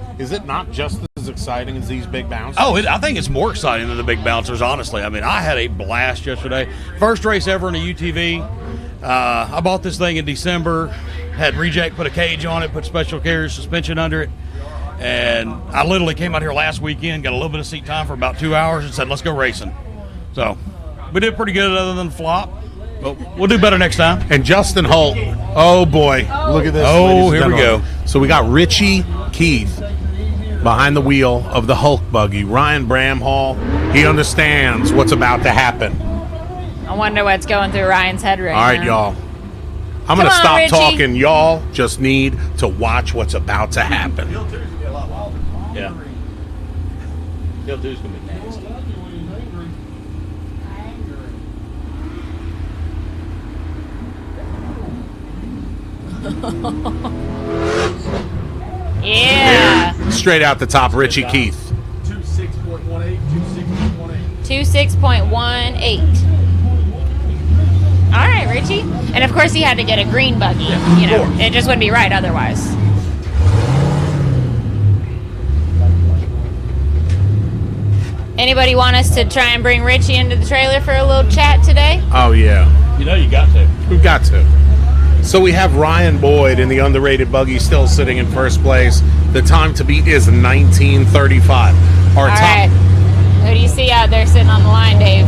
as exciting as these big bouncers? Oh, I think it's more exciting than the big bouncers, honestly. I mean, I had a blast yesterday. First race ever in a UTV. I bought this thing in December, had Reject put a cage on it, put special carrier suspension under it, and I literally came out here last weekend, got a little bit of seat time for about 2 hours, and said, let's go racing. So we did pretty good other than the flop, but we'll do better next time. And Justin Holt, oh boy, look at this. Oh, ladies and here we gentlemen. go. So we got Richie Keith behind the wheel of the Hulk buggy. Ryan Bramhall, he understands what's about to happen. I wonder what's going through Ryan's head right now. All right, y'all. I'm going to Come on, stop Richie. talking. Y'all just need to watch what's about to happen. Yeah. Hill 2's going to be nasty. Yeah. Straight out the top, Richie Keith. 26.18, 26.18. 26.18. All right, Richie. And of course, he had to get a green buggy. It just wouldn't be right otherwise. Anybody want us to try and bring Richie into the trailer for a little chat today? Oh, yeah. You got to. We've got to. So we have Ryan Boyd in the underrated buggy still sitting in first place. The time to beat is 19:35. All right. Who do you see out there sitting on the line, Dave?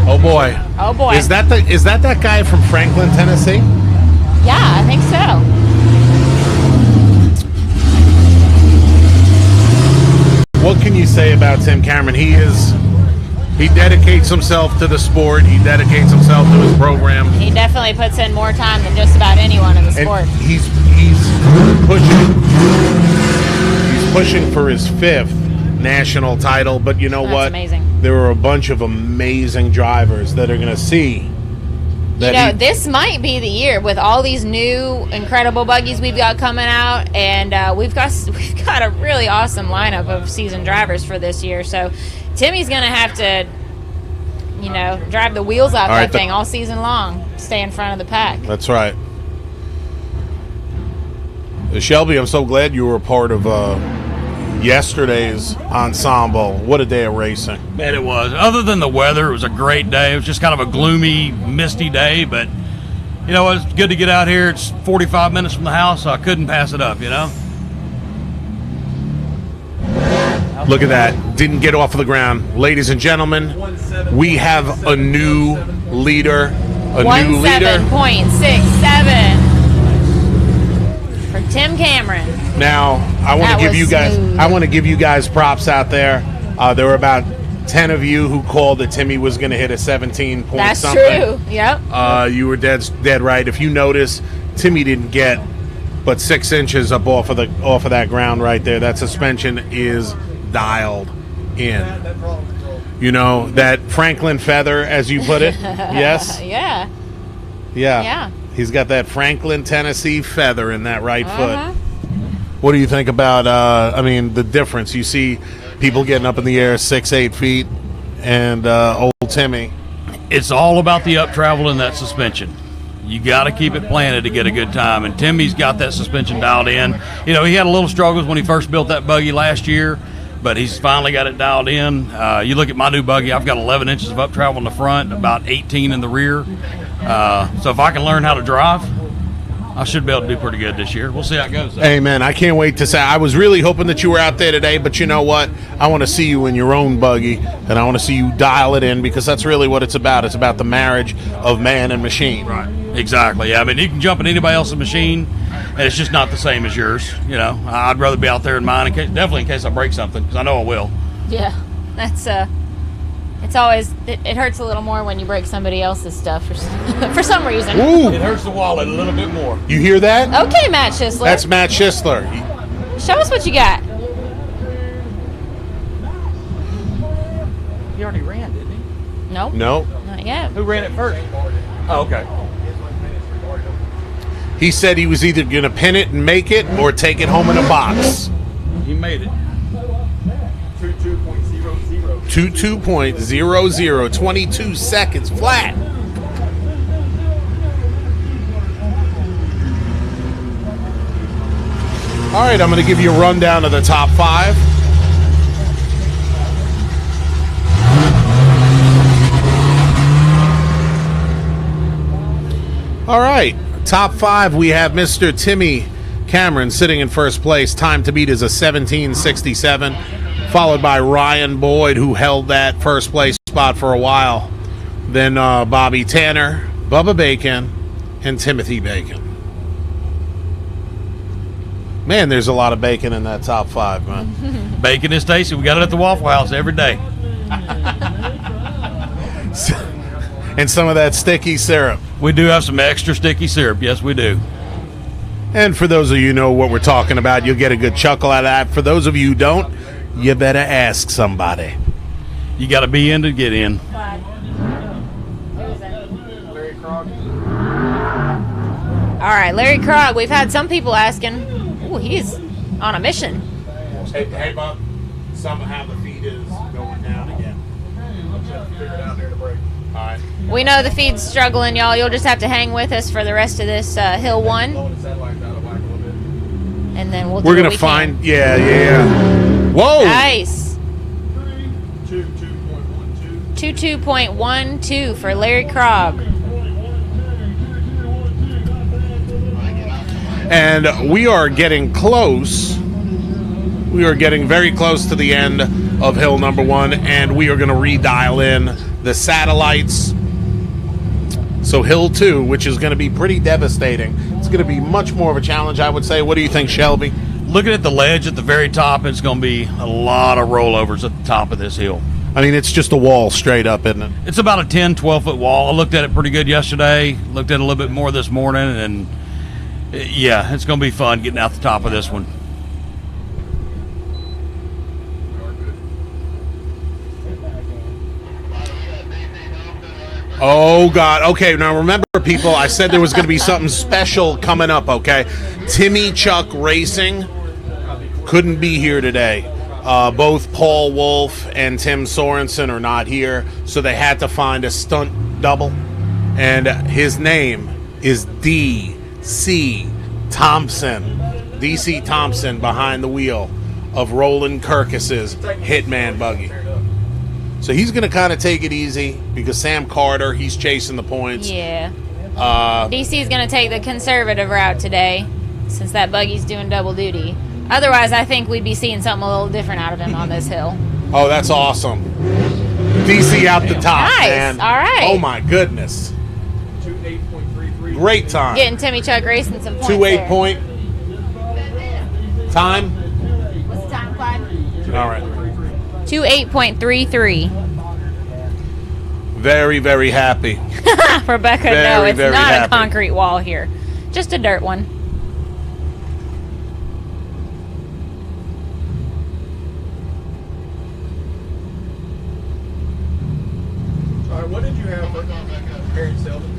Oh boy. Oh boy. Is that that guy from Franklin, Tennessee? Yeah, I think so. What can you say about Tim Cameron? He dedicates himself to the sport. He dedicates himself to his program. He definitely puts in more time than just about anyone in the sport. And he's pushing for his 5th national title. But you know That's what? amazing. There are a bunch of amazing drivers that are going to see that this might be the year with all these new incredible buggies we've got coming out, and we've got a really awesome lineup of seasoned drivers for this year. So Timmy's going to have to, drive the wheels off that thing all season long, stay in front of the pack. That's right. Shelby, I'm so glad you were a part of yesterday's ensemble. What a day of racing. Man, it was. Other than the weather, it was a great day. It was just kind of a gloomy, misty day, but it was good to get out here. It's 45 minutes from the house, so I couldn't pass it up, Look at that. Didn't get off of the ground. Ladies and gentlemen, we have a new leader. A new leader. 17.67 for Tim Cameron. Now, I want to give you guys props out there. There were about 10 of you who called that Timmy was going to hit a 17 point That's something. true. Yep. You were dead right. If you notice, Timmy didn't get but 6 inches up off of that ground right there. That suspension is dialed in. That Franklin feather, as you put it. Yes. Yeah. He's got that Franklin, Tennessee feather in that right foot. What do you think about, the difference? You see people getting up in the air 6-8 feet and old Timmy. It's all about the up travel and that suspension. You got to keep it planted to get a good time, and Timmy's got that suspension dialed in. He had a little struggles when he first built that buggy last year, but he's finally got it dialed in. You look at my new buggy, I've got 11 inches of up travel in the front, about 18 in the rear. So if I can learn how to drive, I should be able to do pretty good this year. We'll see how it goes. Hey, man, I can't wait to say. I was really hoping that you were out there today, but you know what? I want to see you in your own buggy, and I want to see you dial it in, because that's really what it's about. It's about the marriage of man and machine. Right. Exactly. Yeah. You can jump in anybody else's machine, and it's just not the same as yours. I'd rather be out there in mine, definitely in case I break something, because I know I will. Yeah. That's it's always it hurts a little more when you break somebody else's stuff for some reason. Ooh. It hurts the wallet a little bit more. You hear that? Okay, Matt Schisler. That's Matt Schisler. Show us what you got. He already ran, didn't he? Nope. No. Not yet. Who ran it first? Oh, okay. He said he was either going to pin it and make it or take it home in a box. He made it. 22.00, 22 seconds flat. All right, I'm going to give you a rundown of the top 5. All right, top 5, we have Mr. Timmy Cameron sitting in first place. Time to beat is a 17:67. Followed by Ryan Boyd, who held that first place spot for a while. Then Bobby Tanner, Bubba Bacon, and Timothy Bacon. Man, there's a lot of bacon in that top 5, man. Bacon is tasty. We got it at the Waffle House every day. And some of that sticky syrup. We do have some extra sticky syrup. Yes, we do. And for those of you who know what we're talking about, you'll get a good chuckle out of that. For those of you who don't, you better ask somebody. You got to be in to get in. All right, Larry Krog. We've had some people asking. Ooh, he's on a mission. Hey, Bob. Somehow the feed is going down again. All right. We know the feed's struggling, y'all. You'll just have to hang with us for the rest of this Hill 1. And then we'll do We're what going we to find. can. Yeah. Whoa. Nice. 22.12 for Larry Krog. And we are getting close. We are getting very close to the end of hill number 1, and we are going to redial in the satellites. So Hill 2, which is going to be pretty devastating. It's going to be much more of a challenge, I would say. What do you think, Shelby? Looking at the ledge at the very top, it's going to be a lot of rollovers at the top of this hill. I mean, it's just a wall straight up, isn't it? It's about a 10, 12-foot wall. I looked at it pretty good yesterday, looked at it a little bit more this morning, and yeah, it's going to be fun getting out the top of this one. Oh, God. Okay, now remember, people, I said there was going to be something special coming up, okay? Timmy Chuck Racing couldn't be here today. Both Paul Wolf and Tim Sorensen are not here, so they had to find a stunt double. And his name is D.C. Thompson. D.C. Thompson behind the wheel of Roland Kirkus's Hitman buggy. So he's going to kind of take it easy because Sam Carter, he's chasing the points. Yeah. DC's going to take the conservative route today since that buggy's doing double duty. Otherwise, I think we'd be seeing something a little different out of him on this hill. Oh, that's awesome. DC out the top, Nice. man. All right. Oh, my goodness. 28.33. Great time. Getting Timmy Chuck Racing some points 2-8 there. point. Time? What's the time, Clyde? All right. 28.33. Very, very happy. Rebecca, Very, no, it's very not happy. a concrete wall here. Just a dirt one. All right, what did you have for Harry Selden?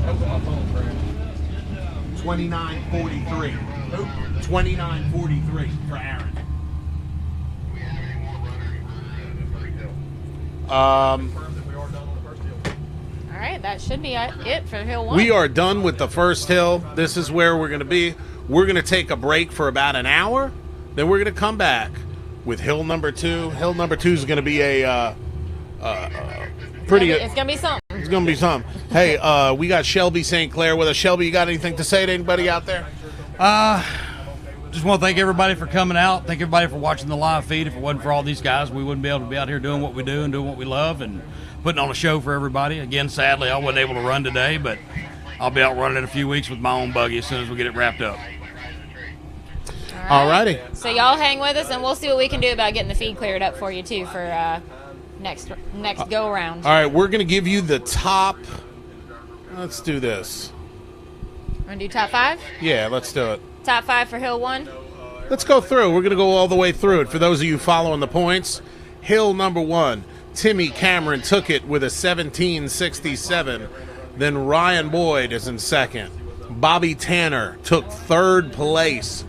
That was on my phone, Brad. 29:43. 29:43 for Aaron. We have any more runners for the first hill? Confirmed that we are done on the first hill. All right, that should be it for Hill 1. We are done with the first hill. This is where we're going to be. We're going to take a break for about an hour. Then we're going to come back with hill number 2. Hill number 2 is going to be a pretty. It's going to be something. It's going to be something. Hey, we got Shelby St. Clair with us. Shelby, you got anything to say to anybody out there? Just want to thank everybody for coming out. Thank everybody for watching the live feed. If it wasn't for all these guys, we wouldn't be able to be out here doing what we do and doing what we love and putting on a show for everybody. Again, sadly, I wasn't able to run today, but I'll be out running in a few weeks with my own buggy as soon as we get it wrapped up. All righty. So y'all hang with us, and we'll see what we can do about getting the feed cleared up for you, too, for next go-around. All right, we're going to give you the top. Let's do this. Want to do top 5? Yeah, let's do it. Top 5 for Hill 1? Let's go through. We're going to go all the way through it. For those of you following the points, hill number 1, Timmy Cameron took it with a 17.67. Then Ryan Boyd is in second. Bobby Tanner took third place.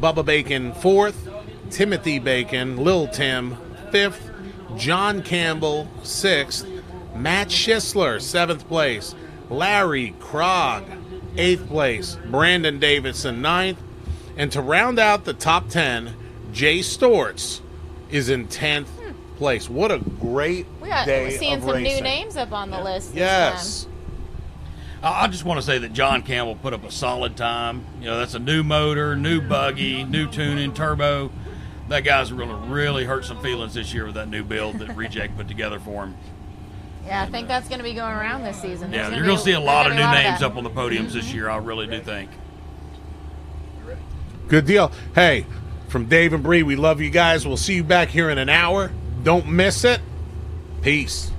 Bubba Bacon fourth. Timothy Bacon, Lil Tim, fifth. John Campbell, sixth. Matt Schisler, seventh place. Larry Krog, eighth place. Brandon Davidson, ninth. And to round out the top 10, Jay Storts is in 10th place. What a great We're day seeing of some racing. new names up on the list this Yes. I just want to say that John Campbell put up a solid time. You know, that's a new motor, new buggy, new tuning, turbo. That guy's really hurt some feelings this year with that new build that Reject put together for him. time. Yeah, I think that's going to be going around this season. Yeah, you're going to see a lot of new names up on the podiums this year. I really do think. Good deal. Hey, from Dave and Bree, we love you guys. We'll see you back here in an hour. Don't miss it. Peace.